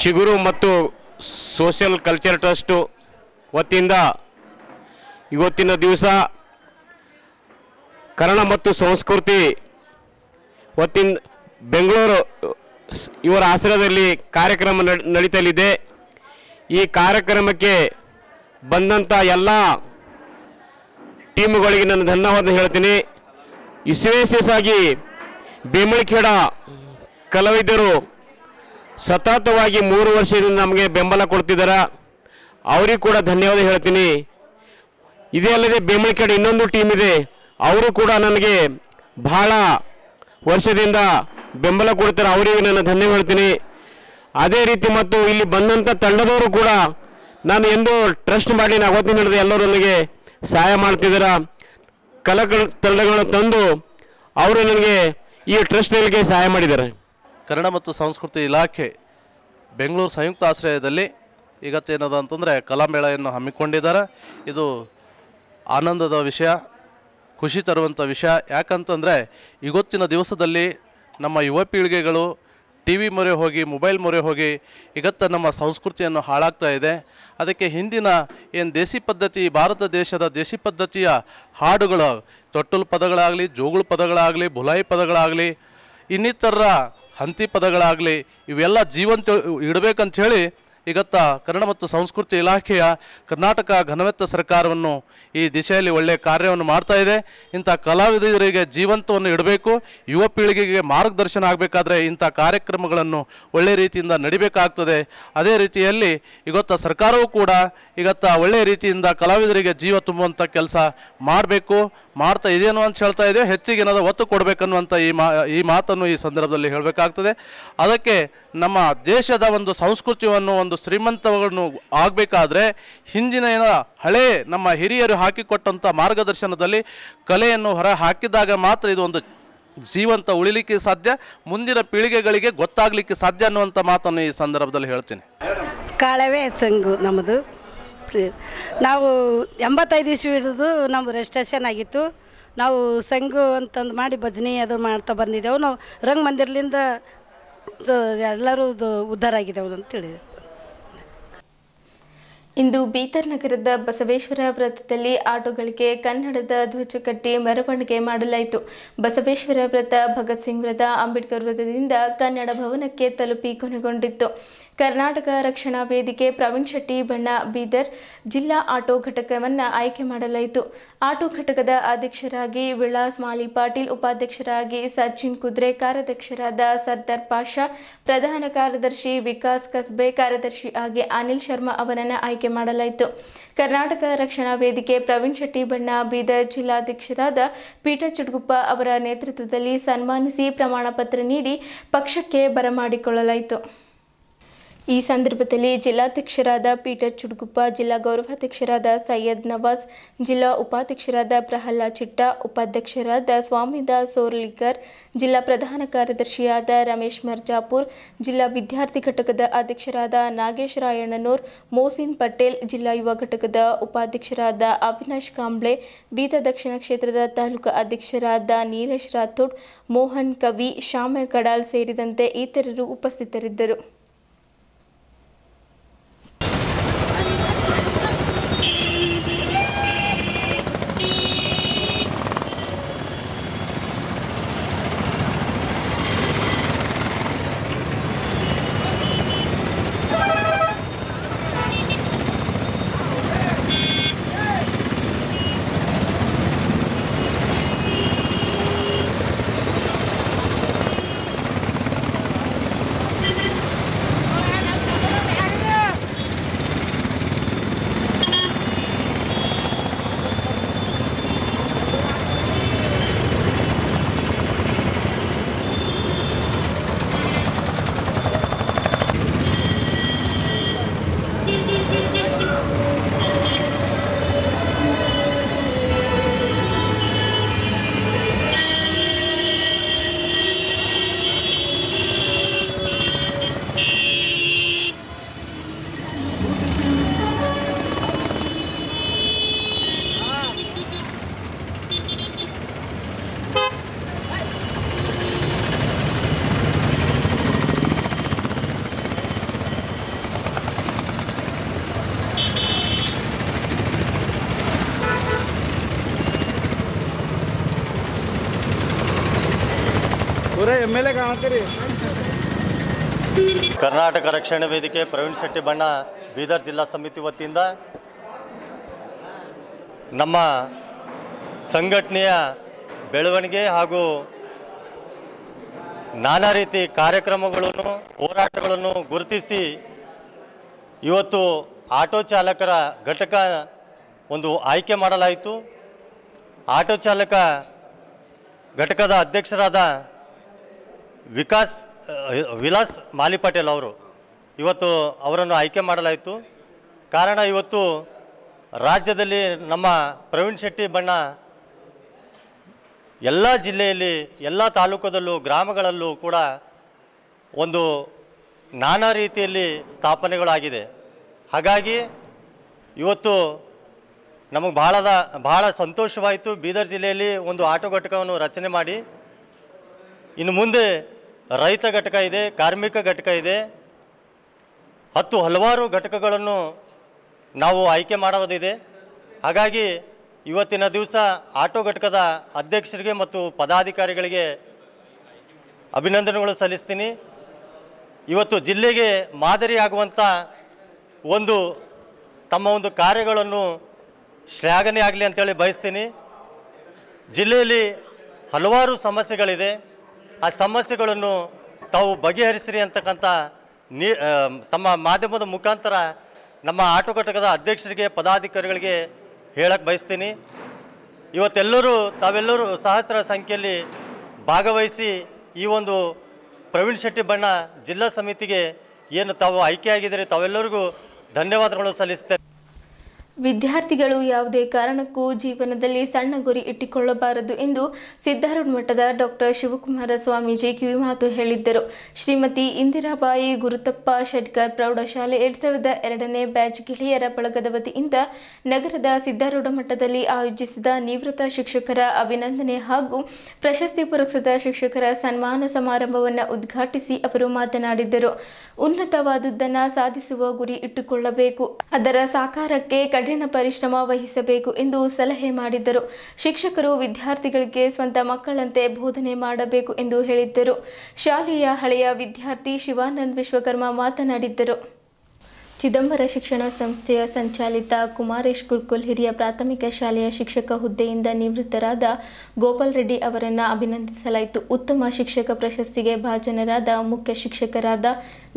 ಚಿಗುರು ಮತ್ತು ಸೋಷಿಯಲ್ ಕಲ್ಚರ್ ಟ್ರಸ್ಟ್ ವತಿಯಿಂದ ಇವತ್ತಿನ ದಿವಸ ಕನ್ನಡ ಮತ್ತು ಸಂಸ್ಕೃತಿ ವತಿಯಿಂದ ಬೆಂಗಳೂರು ಇವರ ಆಶ್ರಯದಲ್ಲಿ ಕಾರ್ಯಕ್ರಮ ನಡೀತಲಿದೆ. ಈ ಕಾರ್ಯಕ್ರಮಕ್ಕೆ ಬಂದಂಥ ಎಲ್ಲ ಟೀಮುಗಳಿಗೆ ನಾನು ಧನ್ಯವಾದ ಹೇಳ್ತೀನಿ. ವಿಶೇಷವಾಗಿ ಬೇಮಳಖೇಡ ಕಲಾವಿದರು ಸತತವಾಗಿ 3 ವರ್ಷದಿಂದ ನಮಗೆ ಬೆಂಬಲ ಕೊಡ್ತಿದ್ದಾರೆ. ಅವರಿಗೆ ಕೂಡ ಧನ್ಯವಾದ ಹೇಳ್ತೀನಿ. ಇದೇ ಅಲ್ಲದೆ ಬೇಮಳಖೇಡ ಇನ್ನೊಂದು ಟೀಮ್ ಇದೆ, ಅವರು ಕೂಡ ನನಗೆ ಬಹಳ ವರ್ಷದಿಂದ ಬೆಂಬಲ ಕೊಡ್ತಾರೆ, ಅವರಿಗೆ ನಾನು ಧನ್ಯವಾದ ಹೇಳ್ತೀನಿ. ಅದೇ ರೀತಿ ಮತ್ತು ಇಲ್ಲಿ ಬಂದಂಥ ತಂಡದವರು ಕೂಡ ನಾನು ಎಂದು ಟ್ರಸ್ಟ್ ಮಾಡಿ ಅವತ್ತಿನ ನಡೆದ ಎಲ್ಲರೂ ನನಗೆ ಸಹಾಯ ಮಾಡ್ತಿದ್ದಾರೆ. ತಂಡಗಳನ್ನು ತಂದು ಅವರು ನನಗೆ ಈ ಟ್ರಸ್ಟ್ಗಳಿಗೆ ಸಹಾಯ ಮಾಡಿದ್ದಾರೆ. ಕನ್ನಡ ಮತ್ತು ಸಂಸ್ಕೃತಿ ಇಲಾಖೆ ಬೆಂಗಳೂರು ಸಂಯುಕ್ತ ಆಶ್ರಯದಲ್ಲಿ ಇವತ್ತೇನದ ಅಂತಂದರೆ ಕಲಾಮೇಳೆಯನ್ನು ಹಮ್ಮಿಕೊಂಡಿದ್ದಾರೆ. ಇದು ಆನಂದದ ವಿಷಯ. ಖುಷಿ ತರುವಂಥ ವಿಷಯ. ಯಾಕಂತಂದರೆ ಇವತ್ತಿನ ದಿವಸದಲ್ಲಿ ನಮ್ಮ ಯುವ ಪೀಳಿಗೆಗಳು ಟಿ ವಿ ಮೊರೆ ಹೋಗಿ ಮೊಬೈಲ್ ಮೊರೆ ಹೋಗಿ ಇವತ್ತು ನಮ್ಮ ಸಂಸ್ಕೃತಿಯನ್ನು ಹಾಳಾಗ್ತಾ ಇದೆ. ಅದಕ್ಕೆ ಹಿಂದಿನ ಏನು ದೇಸಿ ಪದ್ಧತಿ, ಭಾರತ ದೇಶದ ದೇಸಿ ಪದ್ಧತಿಯ ಹಾಡುಗಳು, ತೊಟ್ಟಲು ಪದಗಳಾಗಲಿ, ಜೋಗುಳು ಪದಗಳಾಗಲಿ, ಬುಲಾಯಿ ಪದಗಳಾಗಲಿ, ಇನ್ನಿತರ ಹಂತಿ ಪದಗಳಾಗಲಿ, ಇವೆಲ್ಲ ಜೀವಂತ ಇಡಬೇಕಂಥೇಳಿ ಇವತ್ತ ಕನ್ನಡ ಮತ್ತು ಸಂಸ್ಕೃತಿ ಇಲಾಖೆಯ ಕರ್ನಾಟಕ ಘನವೆತ್ತ ಸರ್ಕಾರವನ್ನು ಈ ದಿಶೆಯಲ್ಲಿ ಒಳ್ಳೆಯ ಕಾರ್ಯವನ್ನು ಮಾಡ್ತಾ ಇದೆ. ಇಂಥ ಕಲಾವಿದರಿಗೆ ಜೀವಂತವನ್ನು ಇಡಬೇಕು. ಯುವ ಪೀಳಿಗೆಗೆ ಮಾರ್ಗದರ್ಶನ ಆಗಬೇಕಾದ್ರೆ ಇಂಥ ಕಾರ್ಯಕ್ರಮಗಳನ್ನು ಒಳ್ಳೆಯ ರೀತಿಯಿಂದ ನಡಿಬೇಕಾಗ್ತದೆ. ಅದೇ ರೀತಿಯಲ್ಲಿ ಇವತ್ತು ಸರ್ಕಾರವೂ ಕೂಡ ಇವತ್ತು ಒಳ್ಳೆಯ ರೀತಿಯಿಂದ ಕಲಾವಿದರಿಗೆ ಜೀವ ತುಂಬುವಂಥ ಕೆಲಸ ಮಾಡಬೇಕು, ಮಾಡ್ತಾ ಇದೇನು ಅಂತ ಹೇಳ್ತಾ ಇದೆ. ಹೆಚ್ಚಿಗೆ ಏನಾದರೂ ಒತ್ತು ಕೊಡಬೇಕನ್ನುವಂಥ ಈ ಮಾತನ್ನು ಈ ಸಂದರ್ಭದಲ್ಲಿ ಹೇಳಬೇಕಾಗ್ತದೆ. ಅದಕ್ಕೆ ನಮ್ಮ ದೇಶದ ಒಂದು ಸಂಸ್ಕೃತಿಯನ್ನು ಒಂದು ಶ್ರೀಮಂತವನ್ನು ಆಗಬೇಕಾದ್ರೆ ಹಿಂದಿನ ಹಳೆ ನಮ್ಮ ಹಿರಿಯರು ಹಾಕಿಕೊಟ್ಟಂಥ ಮಾರ್ಗದರ್ಶನದಲ್ಲಿ ಕಲೆಯನ್ನು ಹೊರ ಹಾಕಿದಾಗ ಮಾತ್ರ ಇದು ಒಂದು ಜೀವಂತ ಉಳಿಲಿಕ್ಕೆ ಸಾಧ್ಯ, ಮುಂದಿನ ಪೀಳಿಗೆಗಳಿಗೆ ಗೊತ್ತಾಗಲಿಕ್ಕೆ ಸಾಧ್ಯ ಅನ್ನುವಂಥ ಮಾತನ್ನು ಈ ಸಂದರ್ಭದಲ್ಲಿ ಹೇಳ್ತೀನಿ. ಕಾಳವೇ ಸಂಘು ನಮ್ಮದು. ನಾವು 85 ಇಸ್ವಿ ಹಿಡಿದು ನಮ್ಮ ರಿಜಿಸ್ಟ್ರೇಷನ್ ಆಗಿತ್ತು. ನಾವು ಸಂಘ ಅಂತಂದು ಮಾಡಿ ಭಜನೆ ಅದು ಮಾಡ್ತಾ ಬಂದಿದ್ದೆವು. ನಾವು ರಂಗಮಂದಿರಲಿಂದ ಎಲ್ಲರೂ ಉದ್ಧಾರ ಆಗಿದ್ದೆವು ಅಂತೇಳಿ. ಇಂದು ಬೀದರ್ ನಗರದ ಬಸವೇಶ್ವರ ವೃತ್ತದಲ್ಲಿ ಆಟೋಗಳಿಗೆ ಕನ್ನಡದ ಧ್ವಜ ಕಟ್ಟಿ ಮೆರವಣಿಗೆ ಮಾಡಲಾಯಿತು. ಬಸವೇಶ್ವರ ವೃತ್ತ, ಭಗತ್ ಸಿಂಗ್ ವೃತ್ತ, ಅಂಬೇಡ್ಕರ್ ವೃತ್ತದಿಂದ ಕನ್ನಡ ಭವನಕ್ಕೆ ತಲುಪಿ ಕೊನೆಗೊಂಡಿತ್ತು. ಕರ್ನಾಟಕ ರಕ್ಷಣಾ ವೇದಿಕೆ ಪ್ರವೀಣ್ ಶೆಟ್ಟಿ ಬಣ್ಣ ಬೀದರ್ ಜಿಲ್ಲಾ ಆಟೋ ಘಟಕವನ್ನು ಆಯ್ಕೆ ಮಾಡಲಾಯಿತು. ಆಟೋ ಘಟಕದ ಅಧ್ಯಕ್ಷರಾಗಿ ವಿಳಾಸ್ ಮಾಲಿ ಪಾಟೀಲ್, ಉಪಾಧ್ಯಕ್ಷರಾಗಿ ಸಚಿನ್ ಕುದ್ರೆ, ಕಾರ್ಯಾಧ್ಯಕ್ಷರಾದ ಸರ್ದಾರ್ ಪಾಷಾ, ಪ್ರಧಾನ ಕಾರ್ಯದರ್ಶಿ ವಿಕಾಸ್ ಕಸ್ಬೆ, ಕಾರ್ಯದರ್ಶಿಯಾಗಿ ಅನಿಲ್ ಶರ್ಮಾ ಅವರನ್ನು ಆಯ್ಕೆ ಮಾಡಲಾಯಿತು. ಕರ್ನಾಟಕ ರಕ್ಷಣಾ ವೇದಿಕೆ ಪ್ರವೀಣ್ ಶೆಟ್ಟಿ ಬಣ್ಣ ಬೀದರ್ ಜಿಲ್ಲಾಧ್ಯಕ್ಷರಾದ ಪೀಟರ್ ಚುಡ್ಗುಪ್ಪ ಅವರ ನೇತೃತ್ವದಲ್ಲಿ ಸನ್ಮಾನಿಸಿ ಪ್ರಮಾಣ ಪತ್ರ ನೀಡಿ ಪಕ್ಷಕ್ಕೆ ಬರಮಾಡಿಕೊಳ್ಳಲಾಯಿತು. ಈ ಸಂದರ್ಭದಲ್ಲಿ ಜಿಲ್ಲಾಧ್ಯಕ್ಷರಾದ ಪೀಟರ್ ಚುಡ್ಗುಪ್ಪ, ಜಿಲ್ಲಾ ಗೌರವಾಧ್ಯಕ್ಷರಾದ ಸೈಯದ್ ನವಾಜ್, ಜಿಲ್ಲಾ ಉಪಾಧ್ಯಕ್ಷರಾದ ಪ್ರಹ್ಲಾದ್ ಚಿಟ್ಟ, ಉಪಾಧ್ಯಕ್ಷರಾದ ಸ್ವಾಮಿದಾಸ್ ಸೋರ್ಲಿಕರ್, ಜಿಲ್ಲಾ ಪ್ರಧಾನ ಕಾರ್ಯದರ್ಶಿಯಾದ ರಮೇಶ್ ಮರ್ಜಾಪುರ್, ಜಿಲ್ಲಾ ವಿದ್ಯಾರ್ಥಿ ಘಟಕದ ಅಧ್ಯಕ್ಷರಾದ ನಾಗೇಶ್ ರಾಯಣ್ಣನೂರ್, ಮೋಸಿನ್ ಪಟೇಲ್, ಜಿಲ್ಲಾ ಯುವ ಘಟಕದ ಉಪಾಧ್ಯಕ್ಷರಾದ ಅವಿನಾಶ್ ಕಾಂಬ್ಳೆ, ಬೀದರ್ ದಕ್ಷಿಣ ಕ್ಷೇತ್ರದ ತಾಲೂಕು ಅಧ್ಯಕ್ಷರಾದ ನೀಲೇಶ್ ರಾಥೋಡ್, ಮೋಹನ್ ಕವಿ, ಶ್ಯಾಮ ಕಡಾಲ್ ಸೇರಿದಂತೆ ಇತರರು ಉಪಸ್ಥಿತರಿದ್ದರು. ಕರ್ನಾಟಕ ರಕ್ಷಣಾ ವೇದಿಕೆ ಪ್ರವೀಣ್ ಶೆಟ್ಟಿ ಬಣ್ಣ ಬೀದರ್ ಜಿಲ್ಲಾ ಸಮಿತಿ ವತಿಯಿಂದ ನಮ್ಮ ಸಂಘಟನೆಯ ಬೆಳವಣಿಗೆ ಹಾಗೂ ನಾನಾ ರೀತಿ ಕಾರ್ಯಕ್ರಮಗಳನ್ನು ಹೋರಾಟಗಳನ್ನು ಗುರುತಿಸಿ ಇವತ್ತು ಆಟೋ ಚಾಲಕರ ಘಟಕ ಒಂದು ಆಯ್ಕೆ ಮಾಡಲಾಯಿತು. ಆಟೋ ಚಾಲಕ ಘಟಕದ ಅಧ್ಯಕ್ಷರಾದ ವಿಲಾಸ್ ಮಾಲಿ ಪಾಟೀಲ್ ಅವರು ಇವತ್ತು ಅವರನ್ನು ಆಯ್ಕೆ ಮಾಡಲಾಯಿತು. ಕಾರಣ ಇವತ್ತು ರಾಜ್ಯದಲ್ಲಿ ನಮ್ಮ ಪ್ರವೀಣ್ ಶೆಟ್ಟಿ ಬಣ್ಣ ಎಲ್ಲ ಜಿಲ್ಲೆಯಲ್ಲಿ ಎಲ್ಲ ತಾಲೂಕದಲ್ಲೂ ಗ್ರಾಮಗಳಲ್ಲೂ ಕೂಡ ಒಂದು ನಾನಾ ರೀತಿಯಲ್ಲಿ ಸ್ಥಾಪನೆಗಳಾಗಿದೆ. ಹಾಗಾಗಿ ಇವತ್ತು ನಮಗೆ ಬಹಳ ಸಂತೋಷವಾಯಿತು. ಬೀದರ್ ಜಿಲ್ಲೆಯಲ್ಲಿ ಒಂದು ಆಟೋ ಘಟಕವನ್ನು ರಚನೆ ಮಾಡಿ ಇನ್ನು ಮುಂದೆ ರೈತ ಘಟಕ ಇದೆ, ಕಾರ್ಮಿಕ ಘಟಕ ಇದೆ, ಹಲವಾರು ಘಟಕಗಳನ್ನು ನಾವು ಆಯ್ಕೆ ಮಾಡುವುದಿದೆ. ಹಾಗಾಗಿ ಇವತ್ತಿನ ದಿವಸ ಆಟೋ ಘಟಕದ ಅಧ್ಯಕ್ಷರಿಗೆ ಮತ್ತು ಪದಾಧಿಕಾರಿಗಳಿಗೆ ಅಭಿನಂದನೆಗಳು ಸಲ್ಲಿಸ್ತೀನಿ. ಇವತ್ತು ಜಿಲ್ಲೆಗೆ ಮಾದರಿಯಾಗುವಂಥ ತಮ್ಮ ಒಂದು ಕಾರ್ಯಗಳನ್ನು ಶ್ಲಾಘನೆ ಆಗಲಿ ಅಂತೇಳಿ ಬಯಸ್ತೀನಿ. ಜಿಲ್ಲೆಯಲ್ಲಿ ಹಲವಾರು ಸಮಸ್ಯೆಗಳಿದೆ, ಆ ಸಮಸ್ಯೆಗಳನ್ನು ತಾವು ಬಗೆಹರಿಸಿರಿ ಅಂತಕ್ಕಂಥ ತಮ್ಮ ಮಾಧ್ಯಮದ ಮುಖಾಂತರ ನಮ್ಮ ಆಟೋ ಘಟಕದ ಅಧ್ಯಕ್ಷರಿಗೆ ಪದಾಧಿಕಾರಿಗಳಿಗೆ ಹೇಳಕ್ಕೆ ಬಯಸ್ತೀನಿ. ತಾವೆಲ್ಲರೂ ಸಹಸ್ರ ಸಂಖ್ಯೆಯಲ್ಲಿ ಭಾಗವಹಿಸಿ ಈ ಒಂದು ಪ್ರವೀಣ್ ಶೆಟ್ಟಿ ಬಣ್ಣ ಜಿಲ್ಲಾ ಸಮಿತಿಗೆ ಏನು ತಾವು ಆಯ್ಕೆಯಾಗಿದ್ದೀರಿ ತಾವೆಲ್ಲರಿಗೂ ಧನ್ಯವಾದಗಳು ಸಲ್ಲಿಸ್ತೇನೆ. ವಿದ್ಯಾರ್ಥಿಗಳು ಯಾವುದೇ ಕಾರಣಕ್ಕೂ ಜೀವನದಲ್ಲಿ ಸಣ್ಣ ಗುರಿ ಇಟ್ಟುಕೊಳ್ಳಬಾರದು ಎಂದು ಸಿದ್ದಾರೂಢ ಮಠದ ಡಾಕ್ಟರ್ ಶಿವಕುಮಾರ ಸ್ವಾಮೀಜಿ ಕಿವಿಮಾತು ಹೇಳಿದ್ದರು. ಶ್ರೀಮತಿ ಇಂದಿರಾಬಾಯಿ ಗುರುತಪ್ಪ ಶೆಟ್ಕರ್ ಪ್ರೌಢಶಾಲೆ 2002ನೇ ಬ್ಯಾಚ್ ಗೆಳೆಯರ ಬಳಗದ ವತಿಯಿಂದ ನಗರದ ಸಿದ್ದಾರೂಢ ಮಠದಲ್ಲಿ ಆಯೋಜಿಸಿದ ನಿವೃತ್ತ ಶಿಕ್ಷಕರ ಅಭಿನಂದನೆ ಹಾಗೂ ಪ್ರಶಸ್ತಿ ಪುರಸ್ಕೃತ ಶಿಕ್ಷಕರ ಸನ್ಮಾನ ಸಮಾರಂಭವನ್ನು ಉದ್ಘಾಟಿಸಿ ಅವರು ಮಾತನಾಡಿದರು. ಉನ್ನತವಾದುದನ್ನು ಸಾಧಿಸುವ ಗುರಿ ಇಟ್ಟುಕೊಳ್ಳಬೇಕು, ಅದರ ಸಾಕಾರಕ್ಕೆ ಕಠಿಣ ಪರಿಶ್ರಮ ವಹಿಸಬೇಕು ಎಂದು ಸಲಹೆ ಮಾಡಿದರು. ಶಿಕ್ಷಕರು ವಿದ್ಯಾರ್ಥಿಗಳಿಗೆ ಸ್ವಂತ ಮಕ್ಕಳಂತೆ ಬೋಧನೆ ಮಾಡಬೇಕು ಎಂದು ಹೇಳಿದ್ದರು. ಶಾಲೆಯ ಹಳೆಯ ವಿದ್ಯಾರ್ಥಿ ಶಿವಾನಂದ್ ವಿಶ್ವಕರ್ಮ ಮಾತನಾಡಿದ್ದರು. ಚಿದಂಬರ ಶಿಕ್ಷಣ ಸಂಸ್ಥೆಯ ಸಂಚಾಲಿತ ಕುಮಾರೇಶ್ ಗುರುಕುಲ್ ಹಿರಿಯ ಪ್ರಾಥಮಿಕ ಶಾಲೆಯ ಶಿಕ್ಷಕ ಹುದ್ದೆಯಿಂದ ನಿವೃತ್ತರಾದ ಗೋಪಾಲ್ ರೆಡ್ಡಿ ಅವರನ್ನು ಅಭಿನಂದಿಸಲಾಯಿತು. ಉತ್ತಮ ಶಿಕ್ಷಕ ಪ್ರಶಸ್ತಿಗೆ ಭಾಜನರಾದ ಮುಖ್ಯ ಶಿಕ್ಷಕರಾದ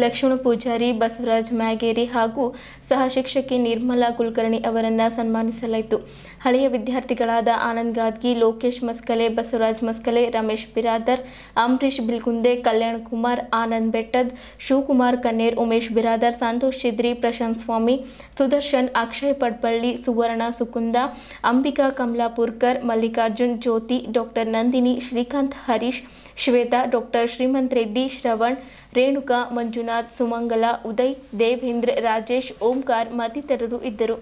ಲಕ್ಷ್ಮಣ ಪೂಜಾರಿ, ಬಸವರಾಜ್ ಮ್ಯಾಗೇರಿ ಹಾಗೂ ಸಹ ಶಿಕ್ಷಕಿ ನಿರ್ಮಲಾ ಕುಲಕರ್ಣಿ ಅವರನ್ನು ಸನ್ಮಾನಿಸಲಾಯಿತು. ಹಳೆಯ ವಿದ್ಯಾರ್ಥಿಗಳಾದ ಆನಂದ್ ಗಾದ್ಗಿ, ಲೋಕೇಶ್ ಮಸ್ಕಲೆ, ಬಸವರಾಜ್ ಮಸ್ಕಲೆ, ರಮೇಶ್ ಬಿರಾದರ್, ಅಂಬರೀಶ್ ಬಿಲ್ಗುಂದೆ, ಕಲ್ಯಾಣ್ ಕುಮಾರ್, ಆನಂದ್ ಬೆಟ್ಟದ್, ಶಿವಕುಮಾರ್ ಕನ್ನೇರ್, ಉಮೇಶ್ ಬಿರಾದರ್, ಸಂತೋಷ್ ಚಿದ್ರಿ, ಪ್ರಶಾಂತ್ ಸ್ವಾಮಿ, ಸುದರ್ಶನ್, ಅಕ್ಷಯ್ ಪಡ್ಪಳ್ಳಿ, ಸುವರ್ಣ ಸುಕುಂದ, ಅಂಬಿಕಾ ಕಮಲಾಪುರ್ಕರ್, ಮಲ್ಲಿಕಾರ್ಜುನ್, ಜ್ಯೋತಿ, ಡಾಕ್ಟರ್ ನಂದಿನಿ, ಶ್ರೀಕಾಂತ್, ಹರೀಶ್, ಶ್ವೇತಾ, ಡಾಕ್ಟರ್ ಶ್ರೀಮಂತ್ ರೆಡ್ಡಿ, ಶ್ರವಣ್, ರೇಣುಕಾ, ಮಂಜುನಾಥ್, ಸುಮಂಗಲ, ಉದಯ್, ದೇವೇಂದ್ರ, ರಾಜೇಶ್, ಓಂಕಾರ್ ಮತ್ತಿತರರು ಇದ್ದರು.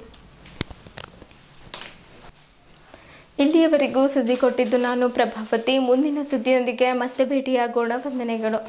ಇಲ್ಲಿಯವರೆಗೂ ಸುದ್ದಿ ಕೊಟ್ಟಿದ್ದು ನಾನು ಪ್ರಭಾವತಿ. ಮುಂದಿನ ಸುದ್ದಿಯೊಂದಿಗೆ ಮತ್ತೆ ಭೇಟಿಯಾಗೋಣ. ವಂದನೆಗಳು.